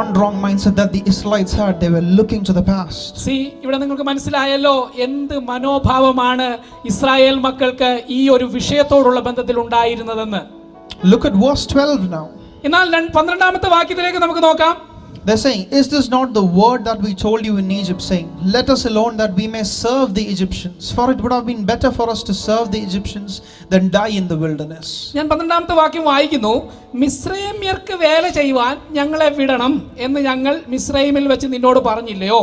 One wrong mindset that the Israelites had, they were looking to the past. See, ഇവിടെ നിങ്ങൾക്ക് മനസ്സിലായല്ലോ എന്ത് മനോഭാവമാണ് ഇസ്രായേൽ മക്കൾക്ക് ഈ ഒരു വിഷയത്തോടുള്ള ബന്ധത്തിൽ ഉണ്ടായിരുന്നതെന്ന്. Look at verse 12 now. എന്നാൽ 12ാമത്തെ വാക്യത്തിലേക്ക് നമുക്ക് നോക്കാം. They're saying, is this not the word that we told you in Egypt, saying, let us alone that we may serve the Egyptians? For it would have been better for us to serve the Egyptians than die in the wilderness. ഞാൻ 12-ാമത്തെ വാക്യം വായിക്കുന്നു. മിസ്രൈമ്യർക്ക് വേല ചെയ്യുവാൻ ഞങ്ങളെ വിടണം എന്ന് ഞങ്ങൾ മിസ്രൈമിൽ വെച്ച് നിന്നോട് പറഞ്ഞില്ലയോ?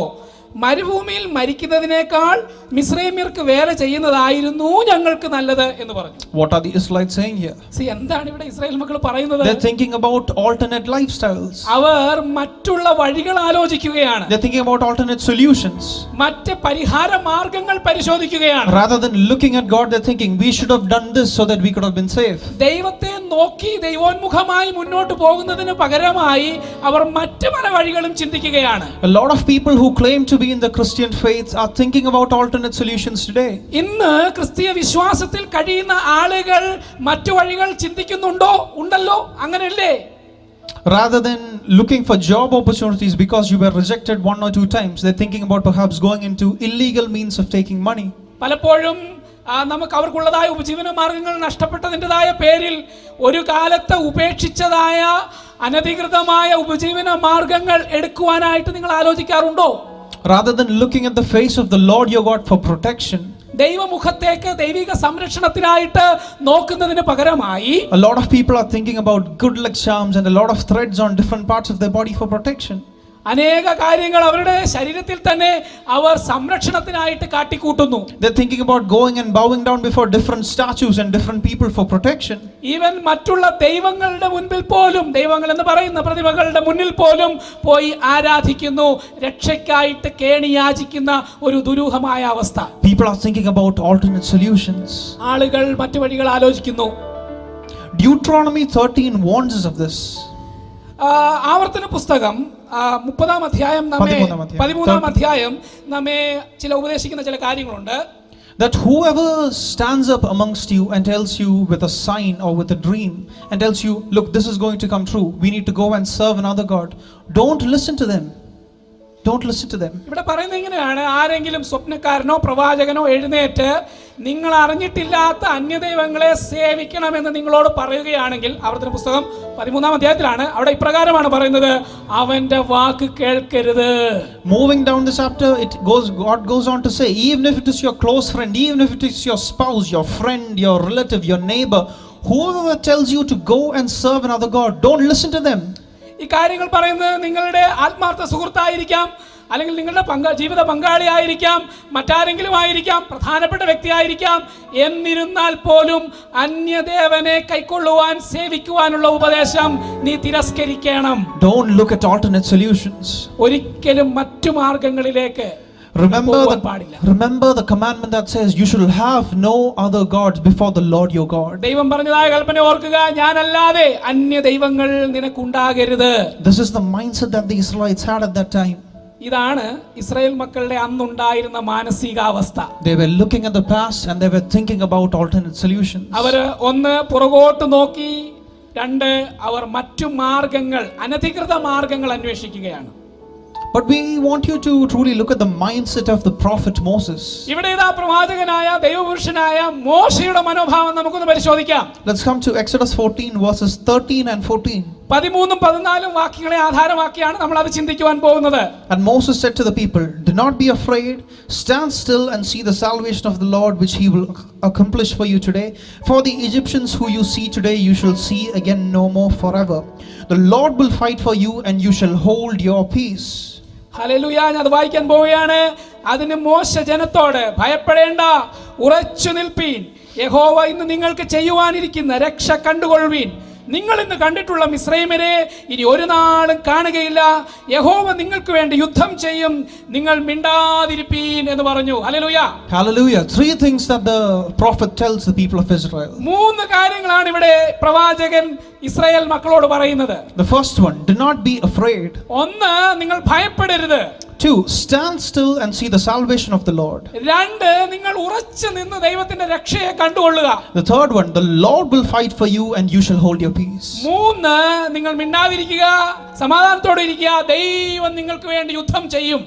മരുഭൂമിയിൽ മരിക്കുന്നതിനേക്കാൾ മിസ്രൈമ്യർക്ക് വേല ചെയ്യുന്നതായിരുന്നു ഞങ്ങൾക്ക് നല്ലത് എന്ന് പറഞ്ഞു. What are the Israelites saying here? എന്താണ് ഇവിടെ ഇസ്രായേൽ മക്കൾ പറയുന്നത്? They're thinking about alternate lifestyles. അവർ മറ്റുള്ള വഴികൾ ആലോചിക്കുകയാണ്. They're thinking about alternate solutions. മറ്റ് പരിഹാര മാർഗങ്ങൾ പരിശോധിക്കുകയാണ്. Rather than looking at God, they're thinking we should have done this so that we could have been safe. ദൈവത്തെ നോക്കി ദൈവോന്മുഖമായി മുന്നോട്ട് പോകുന്നതിന് പകരമായി അവർ മറ്റ് പല വഴികളും ചിന്തിക്കുകയാണ്. A lot of people who claim to be in the Christian faith are thinking about alternate solutions today. ഇന്ന് ക്രിസ്തീയ വിശ്വാസത്തിൽ കഴിയുന്ന ആളുകൾ മറ്റു വഴികൾ ചിന്തിക്കുന്നുണ്ടോ? ഉണ്ടല്ലോ, അങ്ങനെയല്ലേ? Rather than looking for job opportunities because you were rejected 1 or 2 times, they're thinking about perhaps going into illegal means of taking money. പലപ്പോഴും നമുക്ക് അവർക്കുള്ളതായ ഉപജീവന മാർഗങ്ങൾ നഷ്ടപ്പെട്ടതിൻ്റെതായ പേരിൽ ഒരു കാലത്ത് ഉപേക്ഷിച്ചതായ അനധികൃതമായ ഉപജീവന മാർഗങ്ങൾ എടുക്കുവാനായിട്ട് നിങ്ങൾ ആലോചിക്കാറുണ്ടോ? Rather than looking at the face of the Lord your God for protection, ദൈവമുഖത്തേക്ക് ദൈവിക സംരക്ഷണത്തിനായിട്ട് നോക്കുന്നതിന് പകരമായി a lot of people are thinking about good luck charms and a lot of threads on different parts of their body for protection. അനേക കാര്യങ്ങൾ അവരുടെ ശരീരത്തിൽ തന്നെ അവർ സംരക്ഷണത്തിനായിട്ട് കാട്ടിക്കൂട്ടുന്നു. They're thinking about going and bowing down before different statues and different people for protection. Even മറ്റുള്ള ദൈവങ്ങളുടെ മുൻപിൽ പോലും, ദൈവങ്ങൾ എന്ന് പറയുന്ന പ്രതിമകളുടെ മുന്നിൽ പോലും പോയി ആരാധിക്കുന്നു. രക്ഷയ്ക്കായിട്ട് കേണിയാചിക്കുന്ന ഒരു ദുരൂഹമായ അവസ്ഥ. People are thinking about alternate solutions. ആളുകൾ മറ്റു വഴികൾ ആലോചിക്കുന്നു. Deuteronomy 13 warns us of this. ആവർത്തന പുസ്തകം 13-ാം അധ്യായം നമ്മെ ചില ഉപദേശിക്കുന്ന ചില കാര്യങ്ങളുണ്ട്. That whoever stands up amongst you and tells you with a sign or with a dream and tells you, look, this is going to come true, we need to go and serve another god, don't listen to them. Don't listen to them. ഇവിടെ പറയുന്നത് ഇങ്ങനെയാണ്: ആരെങ്കിലും സ്വപ്നക്കാരനോ പ്രവാചകനോ എഴുന്നേറ്റ് നിങ്ങൾ അറിഞ്ഞിട്ടില്ലാത്ത അന്യദൈവങ്ങളെ സേവിക്കണമെന്ന് നിങ്ങളോട് പറയുകയാണെങ്കിൽ, ആവർത്തന പുസ്തകം 13-ാം അധ്യായത്തിലാണ്, അവിടെ ഇപ്രകാരമാണ് പറയുന്നത്: അവന്റെ വാക്ക് കേൾക്കരുത്. Moving down the chapter, God goes on to say, even if it is your close friend, even if it is your spouse, your friend, your relative, your neighbor, whoever tells you to go and serve another god, don't listen to them. ഈ കാര്യങ്ങൾ പറയുന്നത് നിങ്ങളുടെ ആത്മാർത്ഥ സുഹൃത്തായിരിക്കാം, അല്ലെങ്കിൽ നിങ്ങളുടെ ജീവിത പങ്കാളിയായിരിക്കാം, മറ്റാരെങ്കിലും ആയിരിക്കാം, പ്രധാനപ്പെട്ട വ്യക്തിയായിരിക്കാം. എന്നിരുന്നാൽ പോലും അന്യദേവനെ കൈക്കൊള്ളുവാൻ, സേവിക്കുവാനുള്ള ഉപദേശം നീ തിരസ്കരിക്കണം. Don't look at alternate solutions. ഒരിക്കലും മറ്റു മാർഗങ്ങളിലേക്ക് Remember the commandment that says you should have no other gods before the Lord your God. ദൈവം പറഞ്ഞതായ കൽപ്പന ഓർക്കുക: ഞാനല്ലാതെ അന്യ ദൈവങ്ങൾ നിനക്കുണ്ടാകരുത്. This is the mindset that the Israelites had at that time. ഇതാണ് Israel മക്കളുടെ അന്നുണ്ടായിരുന്ന മാനസികാവസ്ഥ. They were looking at the past and they were thinking about alternate solutions. അവർ ഒന്ന് പുറകോട്ട് നോക്കി, രണ്ട് അവർ മറ്റു മാർഗങ്ങൾ, അനധികൃത മാർഗങ്ങൾ അന്വേഷിക്കുകയാണ്. But we want you to truly look at the mindset of the prophet Moses. ഇവിടെ ഇതാ പ്രവാചകനായ ദൈവപുരുഷനായ മോശയുടെ മനോഭാവം നമുക്കൊന്ന് പരിശോധിക്കാം. Let's come to Exodus 14 verses 13 and 14. 13ഉം 14ഉം വാക്യങ്ങളെ ആധാരമാക്കിയാണ് നമ്മൾ അത് ചിന്തിക്കുവാൻ പോകുന്നത്. And Moses said to the people, do not be afraid, stand still and see the salvation of the Lord which he will accomplish for you today. For the Egyptians who you see today you shall see again no more forever. The Lord will fight for you and you shall hold your peace. Hallelujah. ഞാൻ അത് വായിക്കാൻ പോവുകയാണ്. അതിന് മോശ ജനത്തോട്, ഭയപ്പെടേണ്ട, ഉറച്ചു നിൽപ്പീൻ, യഹോവ ഇന്ന് നിങ്ങൾക്ക് ചെയ്യുവാനിരിക്കുന്ന രക്ഷ കണ്ടുകൊള്ളുവീൻ. നിങ്ങൾ ഇന്ന് കണ്ടിട്ടുള്ള മിസ്രൈമ്യരെ ഇനി ഒരു നാളും കാണുകയില്ല. യഹോവ നിങ്ങൾക്ക് വേണ്ടി യുദ്ധം ചെയ്യും, നിങ്ങൾ മിണ്ടാതിരിപ്പീൻ എന്ന് പറഞ്ഞു. Hallelujah. Hallelujah. 3 things that the prophet tells the people of Israel. 3 കാര്യങ്ങളാണ് ഇവിടെ പ്രവാചകൻ ഇസ്രായേൽ മക്കളോട് പറയുന്നത്. The first one, do not be afraid. 1, നിങ്ങൾ ഭയപ്പെടരുത്. 2, stand still and see the salvation of the Lord. 2, നിങ്ങൾ ഉറച്ചു നിന്ന് ദൈവത്തിന്റെ രക്ഷയെ കണ്ടുകൊള്ളുക. The third one, the Lord will fight for you and you shall hold your peace. 3, നിങ്ങൾ മിണ്ടാതിരിക്കുക, സമാധാനത്തോടെ ഇരിക്കുക, ദൈവം നിങ്ങൾക്ക് വേണ്ടി യുദ്ധം ചെയ്യും.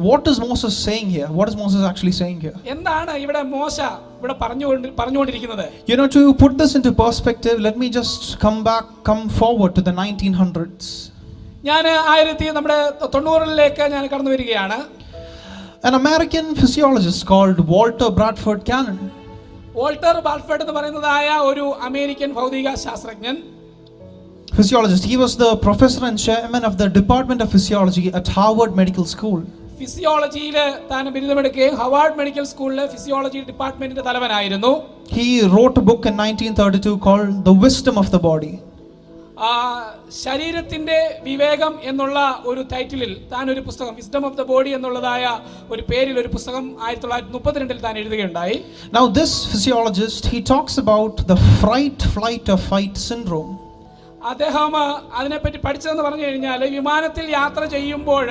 What is Moses saying here? What is Moses actually saying here? എന്താണ് ഇവിടെ മോശ ഇവിടെ പറഞ്ഞുകൊണ്ടിരിക്കുന്നത്? You know, to put this into perspective, let me just come forward to the 1900s. ഞാൻ 1990 ഞാൻ കടന്നു വരികയാണ്. An American physiologist called Walter Bradford Cannon. Walter Balford എന്ന് പറയുന്നതായ ഒരു അമേരിക്കൻ ഭൗതിക ശാസ്ത്രജ്ഞൻ, Physiologist. He was the professor and chairman of the Department of Physiology at Harvard Medical School. ഫിസിയോളജിയിൽ താൻ ബിരുദമെടുക്കുകയും ഹവാർഡ് മെഡിക്കൽ സ്കൂളിലെ ഫിസിയോളജി ഡിപ്പാർട്ട്മെന്റിന്റെ തലവനായിരുന്നു. He wrote a book in 1932 called The Wisdom of the Body. ശരീരത്തിന്റെ വിവേകം എന്നുള്ള ഒരു ടൈറ്റിലിൽ താൻ ഒരു പുസ്തകം, വിസ്ഡം ഓഫ് ദ ബോഡി എന്നുള്ളതായ ഒരു പേരിൽ ഒരു പുസ്തകം 1932 താൻ എഴുതുകയുണ്ടായി. Now this physiologist, he talks about the fright, flight or fight syndrome. അദ്ദേഹം അതിനെപ്പറ്റി പഠിച്ചതെന്ന് പറഞ്ഞു കഴിഞ്ഞാൽ വിമാനത്തിൽ യാത്ര ചെയ്യുമ്പോൾ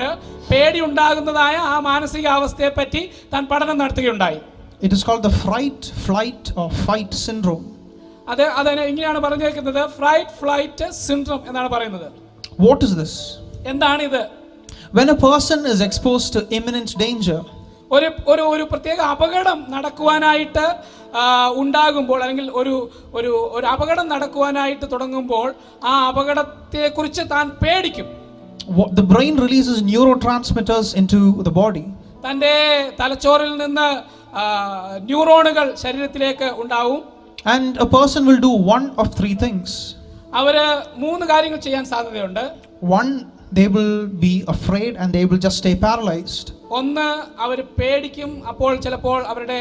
പേടി ഉണ്ടാകുന്നതായ ആ മാനസികാവസ്ഥയെ പറ്റി താൻ പഠനം നടത്തുകയുണ്ടായി. It is called the fright, flight or fight syndrome. അതിനെ ഇങ്ങനെയാണ് പറഞ്ഞേക്കുന്നത്, ഫ്രൈറ്റ് ഫ്ലൈറ്റ് സിൻഡ്രോം എന്നാണ് പറയുന്നത്. What is this? എന്താണിത്? When a person is exposed to imminent danger, ഒരു പ്രത്യേക അപകടം നടക്കുവാനായിട്ട് ഉണ്ടാകുമ്പോൾ, അല്ലെങ്കിൽ ഒരു അപകടം നടക്കുവാനായിട്ട് തുടങ്ങുമ്പോൾ ആ അപകടത്തെക്കുറിച്ച് താൻ പേടിക്കും. The brain releases neurotransmitters into the body. തൻ്റെ തലച്ചോറിൽ നിന്ന് ന്യൂറോണുകൾ ശരീരത്തിലേക്ക് ഉണ്ടാവും. And a person will do one of three things. അവര് 3 കാര്യങ്ങൾ ചെയ്യാൻ സാധ്യതയുണ്ട്. One, they will be afraid and they will just stay paralyzed. ഒന്ന്, അവർ പേടിക്കും, അപ്പോൾ ചിലപ്പോൾ അവരുടെ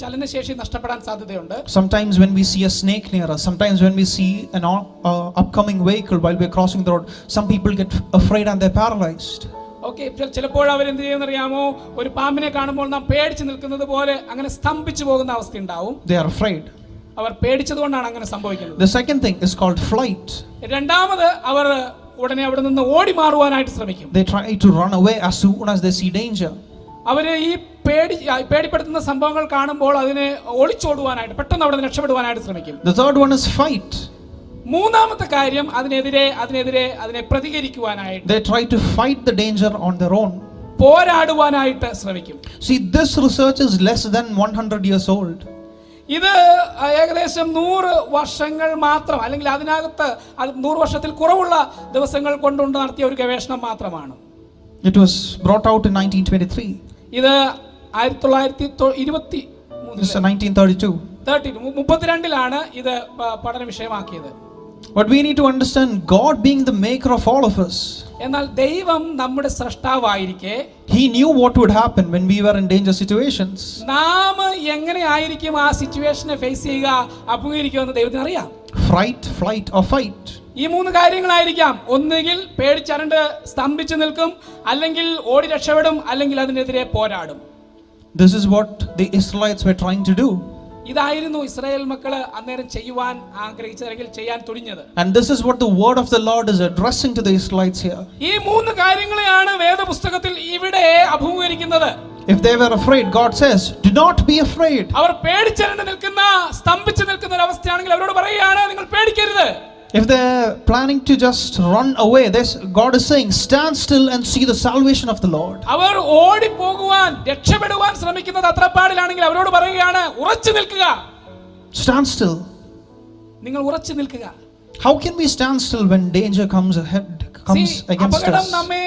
ചലനശേഷി നഷ്ടപ്പെടാൻ സാധ്യതയുണ്ട്. Sometimes when we see a snake near us, sometimes when we see an upcoming vehicle while we are crossing the road, some people get afraid and they're paralyzed. Okay, ചിലപ്പോൾ അവരെന്ത് ചെയ്യുമെന്നറിയാമോ, ഒരു പാമ്പിനെ കാണുമ്പോൾ നാം പേടിച്ച് നിൽക്കുന്നത് പോലെ അങ്ങനെ സ്തംഭിച്ചു പോകുന്ന അവസ്ഥ ഉണ്ടാവും. They are afraid. അവർ പേടിച്ചതുകൊണ്ടാണ് അങ്ങനെ സംഭവിക്കുന്നത്. The second thing is called flight. രണ്ടാമത്, അവർ ഉടനെ അവിടെ നിന്ന് ഓടി മാറുവാനായിട്ട് ശ്രമിക്കും. They try to run away as soon as they see danger. അവര് ഈ പേടിപ്പെടുത്തുന്ന സംഭവങ്ങൾ കാണുമ്പോൾ അതിനെ ഒളിച്ചോടുവാനായിട്ട്, പെട്ടെന്ന് അവിടെ നിന്ന് രക്ഷപ്പെടുവാനായിട്ട് ശ്രമിക്കും. The third one is fight. മൂന്നാമത്തെ കാര്യം, അതിനെ പ്രതികരിക്കുവാനായിട്ട്, they try to fight the danger on their own. പോരാടുവാനായിട്ട് ശ്രമിക്കും. See, this research is less than 100 years old. ഇത് ഏകദേശം 100 വർഷങ്ങൾ മാത്രം, അല്ലെങ്കിൽ അതിനകത്ത് 100 വർഷത്തിൽ കുറവുള്ള ദിവസങ്ങൾ കൊണ്ടുകൊണ്ട് നടത്തിയ ഒരു ഗവേഷണം മാത്രമാണ്. It was brought out in 1923. ഇത് 1932 ഇത് പഠന വിഷയമാക്കിയത്. But we need to understand, God being the maker of all of us, എന്നാൽ ദൈവം നമ്മുടെ സ്രഷ്ടാവായിരിക്കെ, He knew what would happen when we were in danger situations. നാം എങ്ങനെ ആയിരിക്കും ആ സിറ്റുവേഷനെ ഫേസ് ചെയ്യുക, അഭിമുഖീകരിക്കുമെന്ന് ദൈവത്തിന് അറിയാം. Fright, flight or fight. ഈ 3 കാര്യങ്ങളായിരിക്കാം. ഒന്നുകിൽ പേടിച്ചരണ്ട് സ്തംഭിച്ചു നിൽക്കും, അല്ലെങ്കിൽ ഓടി രക്ഷപ്പെടും, അല്ലെങ്കിൽ അതിനെതിരെ പോരാടും. This is what the Israelites were trying to do. ഇതായിരുന്നു ഇസ്രായേൽ മക്കള് അന്നേരം ചെയ്യുവാൻ ആഗ്രഹിച്ചത്, അല്ലെങ്കിൽ ചെയ്യാൻ തുനിഞ്ഞത്. And this is what the word of the Lord is addressing to the Israelites here. ഈ 3 കാര്യങ്ങളെയാണ് വേദപുസ്തകത്തിൽ ഇവിടെ അഭിമുഖീകരിക്കുന്നത്. If they were afraid, God says, do not be afraid. അവർ പേടിച്ചരണ്ട് നിൽക്കുന്ന, സ്തംഭിച്ചു നിൽക്കുന്ന ഒരു അവസ്ഥയാണെങ്കിൽ അവരോട് പറയുകയാണ്, നിങ്ങൾ പേടിക്കരുത്. If they're planning to just run away, God is saying, stand still and see the salvation of the Lord. അവർ ഓടി പോകുവാൻ, രക്ഷപ്പെടുവാൻ ശ്രമിക്കുന്നത് അത്രപ്പാടിലാണെങ്കിൽ അവരോട് പറയുകയാണ്, ഉറച്ചു നിൽക്കുക. Stand still. നിങ്ങൾ ഉറച്ചു നിൽക്കുക. How can we stand still when danger comes against അപകടം us? നമ്മെ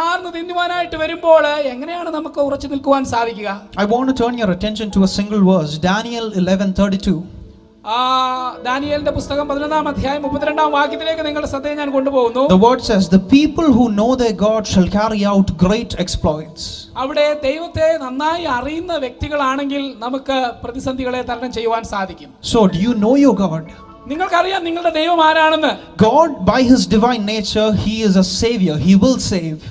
ആർന്ന് തിന്നുവാനായിട്ട് വരുമ്പോൾ എങ്ങനെയാണ് നമുക്ക് ഉറച്ചു നിൽക്കുവാൻ സാധിക്കുക? I want to turn your attention to a single verse, Daniel 11:32. ദാനിയേലിന്റെ പുസ്തകം 11-ാം അധ്യായം 32-ാം വാക്യത്തിലേക്ക് നിങ്ങളുടെ ശ്രദ്ധയെ ഞാൻ കൊണ്ടുപോകുന്നു. The word says, the people who know their God shall carry out great exploits. അവിടെ ദൈവത്തെ നന്നായി അറിയുന്ന വ്യക്തികളാണെങ്കിൽ നമുക്ക് പ്രതിസന്ധികളെ തരണം ചെയ്യുവാൻ സാധിക്കും. So do you know your God? നിങ്ങൾക്കറിയാം നിങ്ങളുടെ ദൈവം ആരാണെന്ന്. God, by his divine nature, he is a savior. He will save.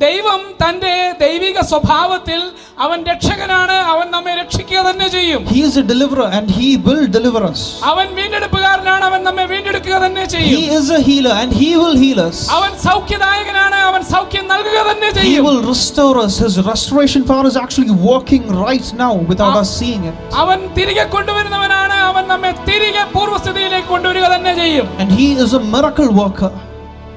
ദൈവം തന്റെ ദൈവിക സ്വഭാവത്തിൽ അവൻ രക്ഷകനാണ്, അവൻ നമ്മെ രക്ഷിക്കുക തന്നെ ചെയ്യും. He is a deliverer and he will deliver us. അവൻ വീണ്ടെടുപ്പുകാരനാണ്, അവൻ നമ്മെ വീണ്ടെടുക്കുക തന്നെ ചെയ്യും. He is a healer and he will heal us. അവൻ സൗഖ്യദായകനാണ്, അവൻ സൗഖ്യം നൽകുക തന്നെ He ചെയ്യും. will restore us. His restoration power is actually working right now without us seeing it. അവൻ തിരികെ കൊണ്ടുവരുന്നവനാണ്, അവൻ നമ്മെ തിരികെ പൂർവ്വസ്ഥിതിയിലേക്ക് കൊണ്ടുവരിക തന്നെ ചെയ്യും. And he is a miracle worker.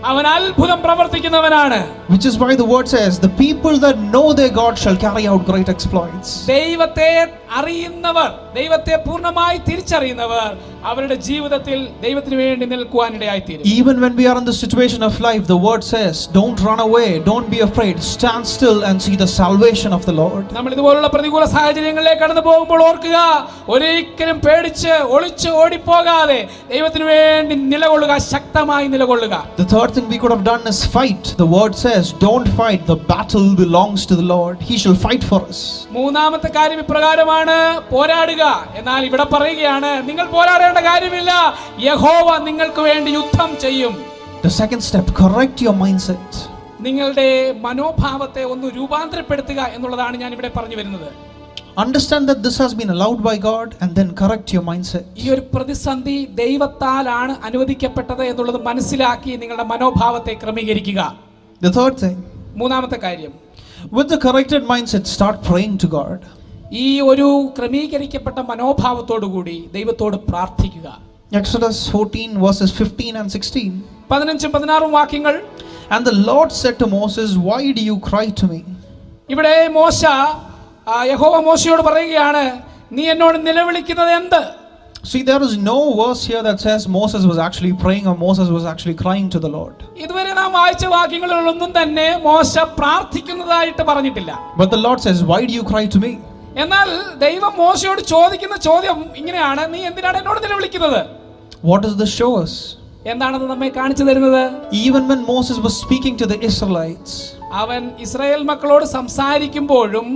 അവൻ അത്ഭുതം പ്രവർത്തിക്കുന്നവനാണ്. Which is why the word says, the people that know their God shall carry out great exploits. ദൈവത്തെ അറിയുന്നവർ, ദൈവത്തെ പൂർണ്ണമായി തിരിച്ചറിയുന്നവർ അവരുടെ ജീവിതത്തിൽ ദൈവത്തിന് വേണ്ടി നിൽക്കുവാനിടയായിത്തീരും. Even when we are in the situation of life, the word says, don't run away, don't be afraid, stand still and see the salvation of the Lord. നമ്മൾ ഇതുപോലുള്ള പ്രതികൂല സാഹചര്യങ്ങളിലേക്ക് കടന്നു പോകുമ്പോൾ ഓർക്കുക, ഒരിക്കലും പേടിച്ച് ഒളിച്ച് ഓടിപ്പോകാതെ ദൈവത്തിന് വേണ്ടി നിലകൊള്ളുക, ശക്തമായി നിലകൊള്ളുക. The third thing we could have done is fight. The word says, don't fight, the battle belongs to the Lord. He shall fight for us. മൂന്നാമത്തെ കാര്യം ഇപ്രകാരമാണ്, പോരാടുക. എന്നാൽ ഇവിടെ പറയുകയാണ്, നിങ്ങൾ പോരാടേണ്ട കാര്യമില്ല, യഹോവ നിങ്ങൾക്ക് വേണ്ടി യുദ്ധം ചെയ്യും. The second step, correct your mindset. നിങ്ങളുടെ മനോഭാവത്തെ ഒന്ന് രൂപാന്തരപ്പെടുത്തുക എന്നുള്ളതാണ് ഞാൻ ഇവിടെ പറഞ്ഞു വരുന്നത്. Understand that this has been allowed by God and then correct your mindset. ഈ ഒരു പ്രതിസന്ധി ദൈവത്താലാണ് അനുവദിക്കപ്പെട്ടത് എന്നുള്ളത് മനസ്സിലാക്കി നിങ്ങളുടെ മനോഭാവത്തെ ക്രമീകരിക്കുക. The third thing, മൂന്നാമത്തെ കാര്യം, with the corrected mindset, start praying to God. ഈ ഒരു ക്രമീകരിക്കപ്പെട്ട മനോഭാവത്തോടുകൂടി ദൈവത്തോട് പ്രാർത്ഥിക്കുക. Exodus 14 verses 15 and 16. 15-16 വാക്യങ്ങൾ. And the Lord said to Moses, why do you cry to me? ഇവിടെ യഹോവ മോശയോട് പറയുകയാണ്, നീ എന്നോട് നിലവിളിക്കുന്നത് എന്ത്? See, there is no verse here that says Moses was actually praying or Moses was actually crying to the Lord. ഇതുവരെ നാം വായിച്ച വാക്യങ്ങളിലൊന്നും തന്നെ മോശ പ്രാർത്ഥിക്കുന്നതായിട്ട് പറഞ്ഞിട്ടില്ല. But the Lord says, why do you cry to me? എന്നാൽ ദൈവം മോശയോട് ചോദിക്കുന്ന ചോദ്യം ഇങ്ങനെയാണ്, നീ എന്തിനാണ് എന്നോട് നിലവിളിക്കുന്നത്? What does this show us? എന്താണത് നമ്മെ കാണിച്ചു തരുന്നത്? Even when Moses was speaking to the Israelites, അവൻ ഇസ്രായേൽ മക്കളോട് സംസാരിക്കുമ്പോഴും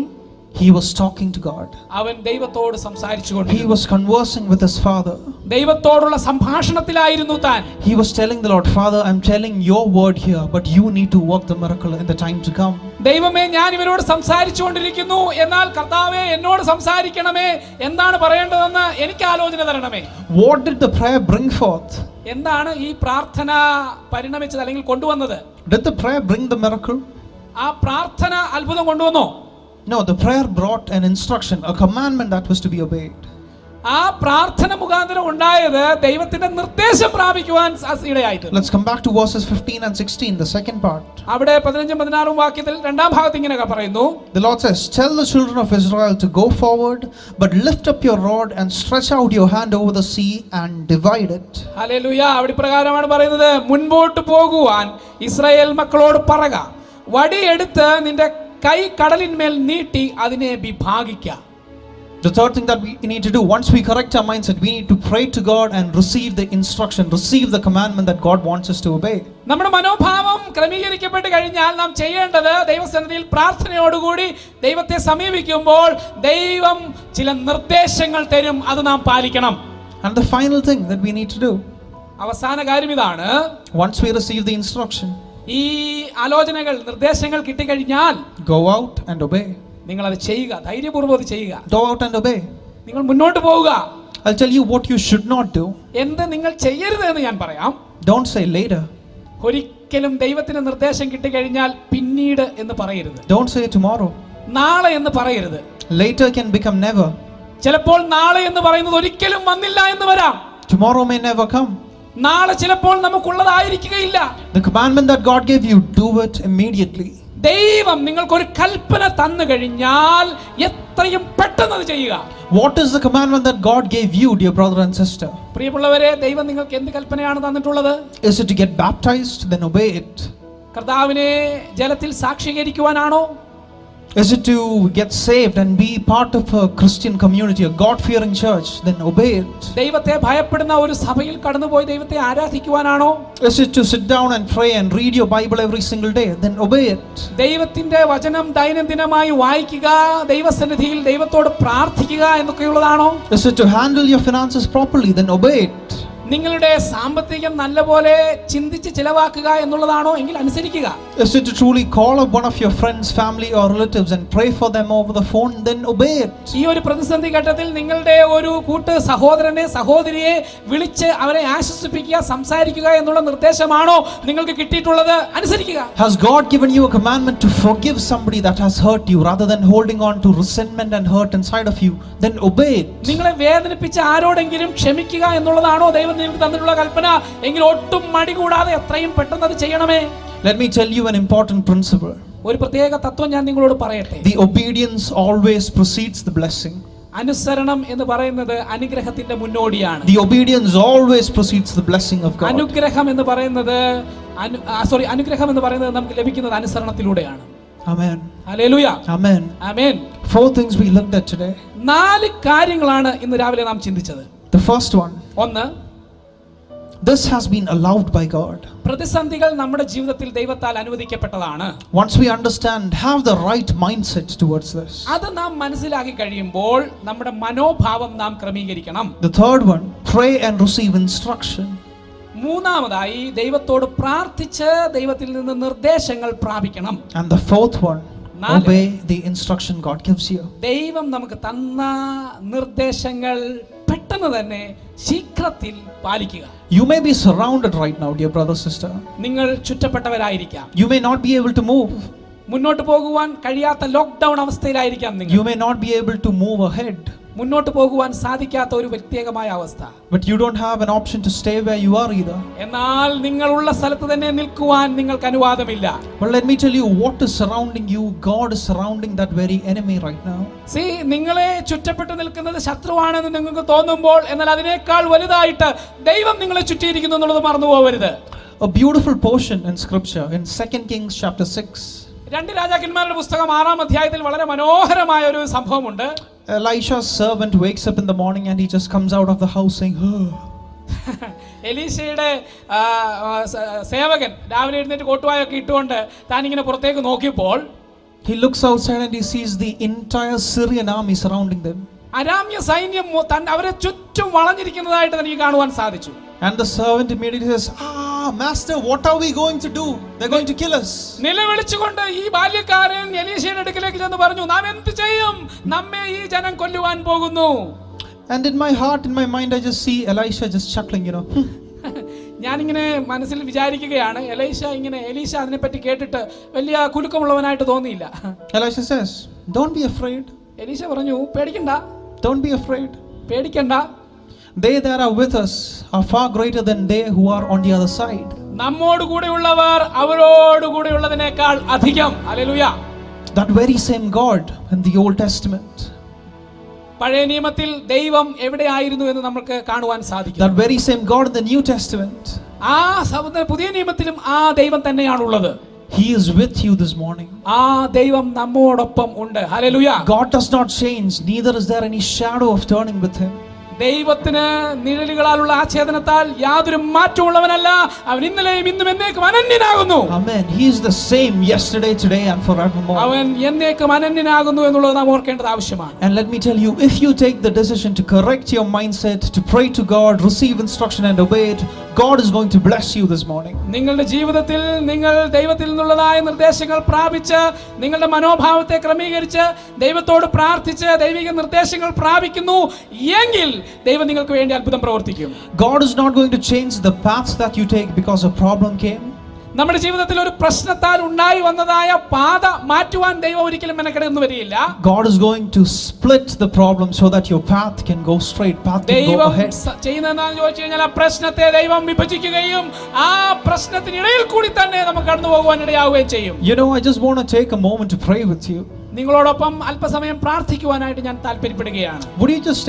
he was talking to God. അവൻ ദൈവത്തോട് സംസാരിച്ചുകൊണ്ട്, He was conversing with his father. ദൈവത്തോടുള്ള സംഭാഷണത്തിലായിരുന്നു താൻ. He was telling the Lord, Father, I'm telling your word here, but you need to work the miracle in the time to come. ദൈവമേ, ഞാൻ ഇവരോട് സംസാരിച്ചുകൊണ്ടിരിക്കുന്നു, എന്നാൽ കർത്താവേ എന്നോട് സംസാരിക്കണമേ, എന്താണ് പറയേണ്ടതെന്ന് എനിക്ക് ആലോചന തരണമേ. What did the prayer bring forth? എന്താണ് ഈ പ്രാർത്ഥന പരിണമിച്ചത് അല്ലെങ്കിൽ കൊണ്ടുവന്നത്? Did the prayer bring the miracle? ആ പ്രാർത്ഥന അത്ഭുതം കൊണ്ടുവന്നോ? No, the prayer brought an instruction, a commandment that was to be obeyed. ആ പ്രാർത്ഥന മുഖാന്തരം ഉണ്ടായത് ദൈവത്തിന്റെ നിർദ്ദേശം പ്രാപിക്കുവാൻ ഇടയായിട്ടുണ്ട്. Let's come back to verses 15 and 16, the second part. അവിടെ 15-16 വാക്യത്തിൽ രണ്ടാം ഭാഗത്ത് ഇങ്ങനെ പറയുന്നു, The Lord says, tell the children of Israel to go forward, but lift up your rod and stretch out your hand over the sea and divide it. Hallelujah. അവിടെ പ്രകാരമാണ് പറയുന്നത്, മുൻപോട്ട് പോകുവാൻ ഇസ്രായേൽ മക്കളോട് പറക, വടിയെടുത്ത് നിന്റെ കൈ കടലിന്മേൽ നീട്ടി അതിനെ വിഭാഗിക്കുക. The third thing that we need to do, once we correct our mindset, we need to pray to God and receive the instruction, receive the commandment that God wants us to obey. നമ്മുടെ മനോഭാവം ക്രമീകരിക്കപ്പെട്ട് കഴിഞ്ഞാൽ നാം ചെയ്യേണ്ടത്, ദൈവസന്നിധിയിൽ പ്രാർത്ഥനയോടുകൂടി ദൈവത്തെ സമീപിക്കുമ്പോൾ ദൈവം ചില നിർദ്ദേശങ്ങൾ തരും, അത് നാം പാലിക്കണം. And the final thing that we need to do, അവസാന കാര്യം ഇതാണ്, once we receive the instruction, ഈ ആലോചനകൾ നിർദ്ദേശങ്ങൾ കിട്ടിക്കഴിഞ്ഞാൽ go out and obey. നിങ്ങൾ അത് ചെയ്യുക, ധൈര്യപൂർവ്വം അത് ചെയ്യുക. Go out and obey. നിങ്ങൾ മുന്നോട്ട് പോവുക. I'll tell you what you should not do. എന്ത് നിങ്ങൾ ചെയ്യരുത് എന്ന് ഞാൻ പറയാം. Don't say later. ഒരിക്കലും ദൈവത്തിന് നിർദ്ദേശം കിട്ടിക്കഴിഞ്ഞാൽ പിന്നീട് എന്ന് പറയരുത്. Don't say tomorrow. നാളെ എന്ന് പറയരുത്. Later can become never. ചിലപ്പോൾ നാളെ എന്ന് പറയുന്നത് ഒരിക്കലും വന്നില്ല എന്ന് വരാം. Tomorrow may never come. നാളെ ചിലപ്പോൾ നമുക്കുള്ളതായിരിക്കുകയില്ല. The commandment that God gave you, do it immediately. ദൈവം നിങ്ങൾക്കൊരു കൽപ്പന തന്നു കഴിഞ്ഞാൽ എത്രയും പെട്ടെന്ന് അത് ചെയ്യുക. What is the commandment that God gave you, dear brother and sister? പ്രിയമുള്ളവരെ, ദൈവം നിങ്ങൾക്ക് എന്ത് കൽപ്പനയാണ് തന്നിട്ടുള്ളത്? Is it to get baptized? Then obey it. കർത്താവിനെ ജലത്തിൽ സാക്ഷീകരിക്കുവാനാണോ? Is it to get saved and be part of a Christian community, a God-fearing church? Then obey it. ദൈവത്തെ ഭയപ്പെടുന്ന ഒരു സഭയിൽ കടന്നുപോയി ദൈവത്തെ ആരാധിക്കുവാനാണോ? Is it to sit down and pray and read your Bible every single day? Then obey it. ദൈവത്തിന്റെ വചനം ദൈനംദിനമായി വായിക്കുക, ദൈവസന്നിധിയിൽ ദൈവത്തോട് പ്രാർത്ഥിക്കുക എന്നൊക്കെയുള്ളതാണോ? Is it to handle your finances properly? Then obey it. നിങ്ങളുടെ സാമ്പത്തികം നല്ലപോലെ ചിന്തിച്ച് ചിലവാക്കുക എന്നുള്ളതാണോ? എങ്കിൽ അനുസരിക്കുക. Is it to truly call up one of your friends, family or relatives and pray for them over the phone? Then obey it. ഈ ഒരു പ്രതിസന്ധി ഘട്ടത്തിൽ നിങ്ങളുടെ ഒരു കൂട്ട് സഹോദരനെ സഹോദരിയെ വിളിച്ച് അവരെ ആശ്വസിപ്പിക്കുക, സംസാരിക്കുക എന്നുള്ള നിർദ്ദേശമാണോ നിങ്ങൾക്ക് കിട്ടിയിട്ടുള്ളത്? അനുസരിക്കുക. Has God given you a commandment to forgive somebody that has hurt you rather than holding on to resentment and hurt inside of you? Then obey it. നിങ്ങളെ വേദനിപ്പിച്ച ആരോടെങ്കിലും ക്ഷമിക്കുക എന്നുള്ളതാണോ ദൈവം നിങ്ങൾക്ക് തന്നിട്ടുള്ള കൽപ്പന? എങ്കിൽ ഒട്ടും മടി കൂടാതെ എത്രയും പെട്ടെന്ന് അത് ചെയ്യണമേ. Let me tell you an important principle. ഒരു പ്രത്യേക തത്വം ഞാൻ നിങ്ങളോട് പറയട്ടെ. The obedience always precedes the blessing. അനുസരണം എന്ന് പറയുന്നത് അനുഗ്രഹത്തിന്റെ മുന്നോടിയാണ്. The obedience always precedes the blessing of God. അനുഗ്രഹം എന്ന് പറയുന്നത് അനുഗ്രഹം എന്ന് പറയുന്നത് നമുക്ക് ലഭിക്കുന്നത് അനുസരണത്തിലൂടെയാണ്. Amen. Hallelujah. Amen. Amen. 4 things we looked at today. 4 കാര്യങ്ങളാണ് ഇന്ന് രാവിലെ നാം ചിന്തിച്ചത്. The first one. ഒന്ന്, this has been allowed by God. പ്രതിസന്ധികൾ നമ്മുടെ ജീവിതത്തിൽ ദൈവത്താൽ അനുവദിക്കപ്പെട്ടതാണ്. Once we understand, have the right mindset towards this. അത് നാം മനസ്സിലാക്കി കഴിയുമ്പോൾ നമ്മുടെ മനോഭാവം നാം ക്രമീകരിക്കണം. The third one, pray and receive instruction. മൂന്നാമതായി ദൈവത്തോട് പ്രാർത്ഥിച്ച് ദൈവത്തിൽ നിന്ന് നിർദ്ദേശങ്ങൾ പ്രാപിക്കണം. And the fourth one, obey the instruction God gives you. ദൈവം നമുക്ക് തന്ന നിർദ്ദേശങ്ങൾ പെട്ടെന്ന് തന്നെ ശീഘ്രത്തിൽ പാലിക്കുക. You may be surrounded right now, dear brother, sister. നിങ്ങൾ ചുറ്റപ്പെട്ടവരായിരിക്കാം. You may not be able to move. മുന്നോട്ട് പോകുവാൻ കഴിയാത്ത ലോക്ക്ഡൌൺ അവസ്ഥയിലായിരിക്കാം നിങ്ങൾ. You may not be able to move ahead. മുന്നോട്ട് പോകുവാൻ സാധിക്കാത്ത ഒരു പ്രത്യേകമായ അവസ്ഥ. But you don't have an option to stay where you are either. എന്നാൽ നിങ്ങളുള്ള സ്ഥലത്ത് തന്നെ നിൽക്കുവാൻ നിങ്ങൾക്ക് അനുവാദമില്ല. But let me tell you what is surrounding you. God is surrounding that very enemy right now. See, നിങ്ങളെ ചുറ്റപ്പെട്ട് നിൽക്കുന്നത് ശത്രുവാണെന്ന് നിങ്ങൾക്ക് തോന്നുമ്പോൾ എന്നാൽ അതിനേക്കാൾ വലുതായിട്ട് ദൈവം നിങ്ങളെ ചുറ്റിയിരിക്കുന്നു എന്നുള്ളത് മറന്നു പോകരുത്. A beautiful portion in scripture in 2 Kings chapter 6. 2 രാജാക്കന്മാരുടെ പുസ്തകം 6-ാം അധ്യായത്തിൽ വളരെ മനോഹരമായ ഒരു സംഭവമുണ്ട്. Elisha's servant wakes up in the morning and he just comes out of the house saying, എലീശയുടെ സേവകൻ രാവിലെ എഴുന്നേറ്റ് കോട്ടുവായൊക്കെ ഇട്ടുകൊണ്ട് താൻ ഇങ്ങനെ പുറത്തേക്ക് നോക്കിയപ്പോൾ he looks outside and he sees the entire Syrian army surrounding them. അരാമ്യ സൈന്യം അവരെ ചുറ്റും വളഞ്ഞിരിക്കുന്നതായിട്ട് തനിക്ക് കാണുവാൻ സാധിച്ചു. And the servant immediately says, master, what are we going to do? They're going to kill us. നിലവിളിച്ചുകൊണ്ട് ഈ ബാല്യക്കാരൻ എലീശയുടെ അടുക്കലേക്ക് ചെന്ന് പറഞ്ഞു, നാം എന്ത് ചെയ്യും? നമ്മെ ഈ ജനം കൊല്ലുവാൻ പോകുന്നു. And in my heart, in my mind, I just see Elisha just chuckling, ഞാനിങ്ങനെ മനസ്സിൽ വിചാരിക്കുകയാണ്, എലീശ അതിനെപ്പറ്റി കേട്ടിട്ട് വലിയ കുലുക്കമുള്ളവനായിട്ട് തോന്നിയില്ല. Elisha says, don't be afraid. എലീശ പറഞ്ഞു, പേടിക്കണ്ട. Don't be afraid. പേടിക്കണ്ട. They that are with us are far greater than they who are on the other side. നമ്മോട് കൂടെയുള്ളവർ അവരോട് കൂടെയുള്ളതിനേക്കാൾ അധികം. Hallelujah. That very same God in the Old Testament. പഴയ നിയമത്തിൽ ദൈവം എവിടെയായിരുന്നു എന്ന് നമുക്ക് കാണുവാൻ സാധിക്കും. That very same God in the New Testament. ആ പുതിയ നിയമത്തിലും ആ ദൈവം തന്നെയാണുള്ളത്. He is with you this morning. ആ ദൈവം നമ്മോടൊപ്പം ഉണ്ട്. Hallelujah. God does not change, neither is there any shadow of turning with him. ദൈവത്തിന് നിഴലുകളാലുള്ള ആച്ഛേദനത്താൽ യാതൊരു മാറ്റമുള്ളവനല്ല. അവൻ ഇന്നലെയും ഇന്നും എന്നേക്കും അനന്യനാകുന്നു. Amen. He is the same yesterday, today and forevermore. അവൻ എന്നേക്കും അനന്യനാകുന്നു എന്നുള്ളത് നാം ഓർക്കേണ്ടത് ആവശ്യമാണ്. And let me tell you, if you take the decision to correct your mindset, to pray to God, receive instruction and obey it, God is going to bless you this morning. നിങ്ങളുടെ ജീവിതത്തിൽ നിങ്ങൾ ദൈവത്തിൽ നിന്നുള്ളതായ നിർദ്ദേശങ്ങൾ പ്രാപിച്ച് നിങ്ങളുടെ മനോഭാവത്തെ ക്രമീകരിച്ച് ദൈവത്തോട് പ്രാർത്ഥിച്ച് ദൈവിക നിർദ്ദേശങ്ങൾ പ്രാപിക്കുന്നു എങ്കിൽ ദൈവം നിങ്ങൾക്ക് വേണ്ടി അത്ഭുതം പ്രവർത്തിക്കും. God is not going to change the paths that you take because a problem came. നമ്മുടെ ജീവിതത്തിൽ ഒരു പ്രശ്നത്താൽ ഉണ്ടായി വന്നതായ പാത മാറ്റുവാൻ ദൈവം ഒരിക്കലും മെനക്കെടുന്നു വരികയില്ല. God is going to split the problem so that your path can go straight, path can go ahead. ചെയ്യുന്നതെന്ന് ചോദിച്ചു കഴിഞ്ഞാൽ ആ പ്രശ്നത്തെ ദൈവം വിഭജിക്കുകയും ആ പ്രശ്നത്തിനിടയിൽ കൂടി തന്നെ നമുക്ക് കടന്നു പോകുവാൻ ഇടയാവുകയും ചെയ്യും. I just want to take a moment to pray with you. നിങ്ങളോടൊപ്പം അല്പസമയം പ്രാർത്ഥിക്കുവാനായിട്ട് ഞാൻ താല്പര്യപ്പെടുകയാണ്. Would you just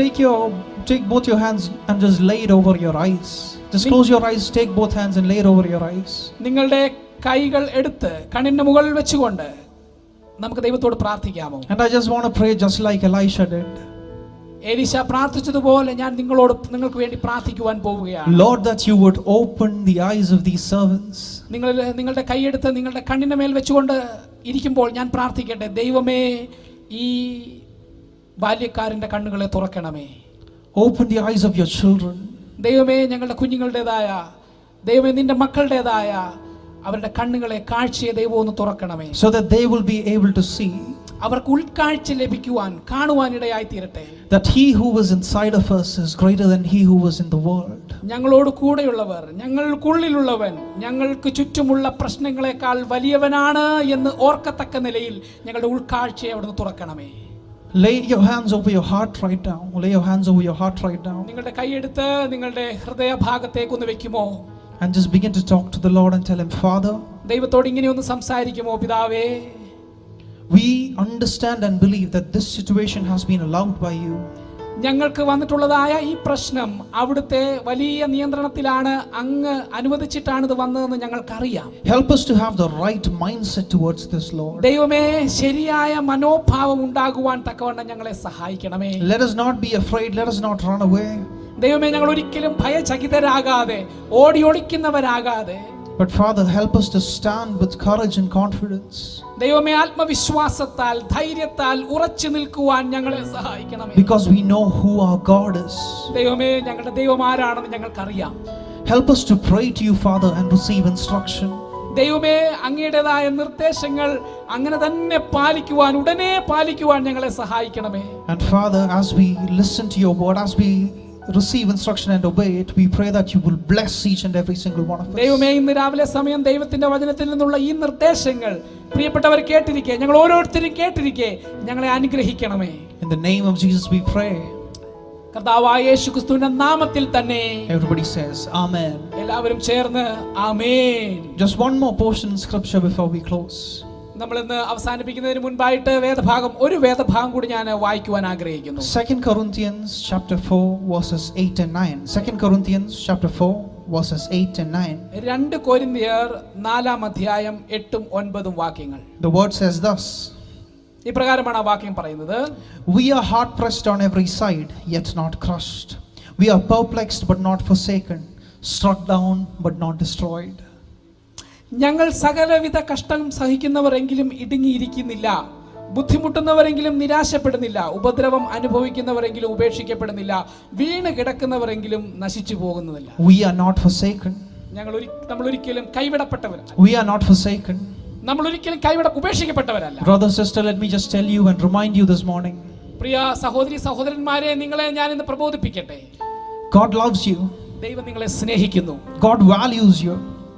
take both your hands and just lay it over your eyes? Just close your eyes, take both hands and lay it over your eyes. നിങ്ങളുടെ കൈകൾ എടുത്ത് കണ്ണിന്റെ മുകളിൽ വെച്ചുകൊണ്ട് നമുക്ക് ദൈവത്തോട് പ്രാർത്ഥിക്കാമോ? And I just want to pray just like Elisha did. എലീശ പ്രാർത്ഥിച്ചതുപോലെ ഞാൻ നിങ്ങൾക്ക് വേണ്ടി പ്രാർത്ഥിക്കുവാൻ പോവുകയാണ്. Lord, that you would open the eyes of these servants. നിങ്ങളുടെ കൈയെടുത്ത് നിങ്ങളുടെ കണ്ണിന്റെ മേൽ വെച്ചുകൊണ്ട് ഇരിക്കുമ്പോൾ ഞാൻ പ്രാർത്ഥിക്കട്ടെ, ദൈവമേ ഈ ബാല്യക്കാരന്റെ കണ്ണുകളെ തുറക്കണമേ. Open the eyes of your children. ദൈവമേ ഞങ്ങളുടെ കുഞ്ഞുങ്ങളുടേതായ ദൈവമേ നിന്റെ മക്കളുടേതായ അവരുടെ കണ്ണുകളെ കാഴ്ചയെ ദൈവം ഒന്ന് തുറക്കണമേ. So that they will be able to see. അവർക്ക് ഉൾക്കാഴ്ച ലഭിക്കുവാൻ കാണുവാനിടയായി തീരട്ടെ. That he who was inside of us is greater than he who was in the world. ഞങ്ങളോട് കൂടെയുള്ളവർ, ഞങ്ങൾക്കുള്ളിലുള്ളവൻ ഞങ്ങൾക്ക് ചുറ്റുമുള്ള പ്രശ്നങ്ങളെക്കാൾ വലിയവനാണ് എന്ന് ഓർക്കത്തക്ക നിലയിൽ ഞങ്ങളുടെ ഉൾക്കാഴ്ചയെ അവിടുന്ന് തുറക്കണമേ. Lay your hands over your heart right now. Lay your hands over your heart right now. നിങ്ങളുടെ കൈയെടുത്ത് നിങ്ങളുടെ ഹൃദയഭാഗത്തേക്ക് ഒന്ന് വെക്കുമോ? and just begin to talk to the Lord and tell him, Father, ദൈവത്തോട് ഇങ്ങനെയൊന്ന് സംസാരിക്കുമോ? പിതാവേ, we understand and believe that this situation has been allowed by you. ഞങ്ങൾക്ക് വന്നിട്ടുള്ളതായ ഈ പ്രശ്നം അവിടുത്തെ വലിയ നിയന്ത്രണത്തിലാണ്, അങ്ങ് അനുവദിച്ചിട്ടാണ് ഇത് വന്നതെന്ന് ഞങ്ങൾക്കറിയാം. Help us to have the right mindset towards this, Lord. ദൈവമേ, ശരിയായ മനോഭാവം ഉണ്ടാകുവാൻ തക്കവണ്ണം ഞങ്ങളെ സഹായിക്കണമേ. Let us not be afraid, let us not run away. ദൈവമേ, ഞങ്ങൾ ഒരിക്കലും ഭയചകിതരാകാതെ ഓടിയൊളിക്കുന്നവരാകാതെ, But Father, help us to stand with courage and confidence. ദൈവമേ, ആത്മവിശ്വാസത്താൽ ധൈര്യത്താൽ ഉറച്ചു നിൽക്കുവാൻ ഞങ്ങളെ സഹായിക്കണമേ. Because we know who our God is. ദൈവമേ, ഞങ്ങളുടെ ദൈവം ആരാണെന്ന് ഞങ്ങൾക്കറിയാം. Help us to pray to you, Father, and receive instruction. ദൈവമേ, അങ്ങയുടേതായ നിർദ്ദേശങ്ങൾ അങ്ങനെ തന്നെ പാലിക്കുവാൻ, ഉടനെ പാലിക്കുവാൻ ഞങ്ങളെ സഹായിക്കണമേ. And Father, as we listen to your word, as we receive instruction and obey it, we pray that you will bless each and every single one of us. ദൈവമേ, ഇന്ന് രാവിലെ സമയം ദൈവത്തിന്റെ വചനത്തിൽ നിന്നുള്ള ഈ നിർദ്ദേശങ്ങൾ പ്രിയപ്പെട്ടവർ കേട്ടിരിക്കെ, ഞങ്ങൾ ഓരോരുത്തരും കേട്ടിരിക്കെ ഞങ്ങളെ അനുഗ്രഹിക്കണമേ. In the name of Jesus we pray. കർത്താവായ യേശുക്രിസ്തുവിന്റെ നാമത്തിൽ തന്നെ Everybody says amen. എല്ലാവരും ചേർന്ന് ആമേൻ. Just one more portion in scripture before we close. നമ്മൾ ഇന്ന് അവസാനിപ്പിക്കുന്നതിന് മുൻപായിട്ട് ഒരു വേദഭാഗം കൂടി ഞാൻ വായിക്കുവാൻ ആഗ്രഹിക്കുന്നു. 2 Corinthians chapter 4 verses 8 and 9. 2 Corinthians chapter 4 verses 8 and 9. 2 കൊരിന്ത്യർ 4-ാം അധ്യായം 8ഉം 9ഉം വാക്യങ്ങൾ. The word says thus. ഇപ്രകാരമാണ് ആ വാക്യം പറയുന്നത്. We are hard pressed on every side, yet not crushed. We are perplexed but not forsaken, struck down but not destroyed. ഞങ്ങൾ സകലവിധ കഷ്ടം സഹിക്കുന്നവരെങ്കിലും ഇടുങ്ങിയിരിക്കുന്നില്ല, ബുദ്ധിമുട്ടുന്നവരെങ്കിലും നിരാശപ്പെടുന്നില്ല, ഉപദ്രവം അനുഭവിക്കുന്നവരെങ്കിലും ഉപേക്ഷിക്കപ്പെടുന്നില്ല, വീണ് കിടക്കുന്നവരെങ്കിലും നശിച്ചു പോകുന്നില്ല. We are not forsaken. നമ്മൾ ഒരിക്കലും കൈവിടപ്പെട്ടവരല്ല. We are not forsaken. നമ്മൾ ഒരിക്കലും ഉപേക്ഷിക്കപ്പെട്ടവരല്ല. Brother, sister, let me just tell you and remind you this morning. പ്രിയ സഹോദരി സഹോദരന്മാരെ, നിങ്ങളെ ഞാൻ ഇന്ന് പ്രബോധിപ്പിക്കട്ടെ. God loves you. ദൈവം നിങ്ങളെ സ്നേഹിക്കുന്നു. God values you.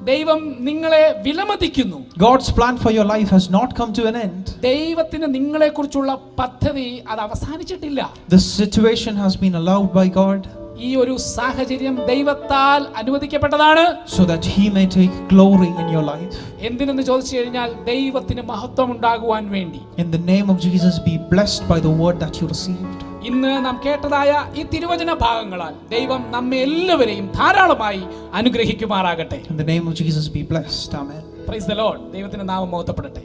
ദൈവം നിങ്ങളെ വിലമതിക്കുന്നു. God's plan for your life has not come to an end. ദൈവത്തിന് നിങ്ങളെക്കുറിച്ചുള്ള പദ്ധതി അത് അവസാനിച്ചിട്ടില്ല. This situation has been allowed by God. ഈ ഒരു സാഹചര്യം ദൈവത്താൽ അനുവദിക്കപ്പെട്ടതാണ്. So that he may take glory in your life. എന്തിനെന്ന് ചോദിച്ചു കഴിഞ്ഞാൽ ദൈവത്തിന് മഹത്വം ഉണ്ടാകുവാൻ വേണ്ടി. In the name of Jesus, be blessed by the word that you received. ഇന്ന് നാം കേട്ടതായ ഈ തിരുവചന ഭാഗങ്ങളാൽ ദൈവം നമ്മെ എല്ലാവരെയും ധാരാളമായി അനുഗ്രഹിക്കുമാറാകട്ടെ. In the name of Jesus, be blessed. Amen. Praise the Lord. ദൈവത്തിന്റെ നാമം മഹത്വപ്പെടട്ടെ.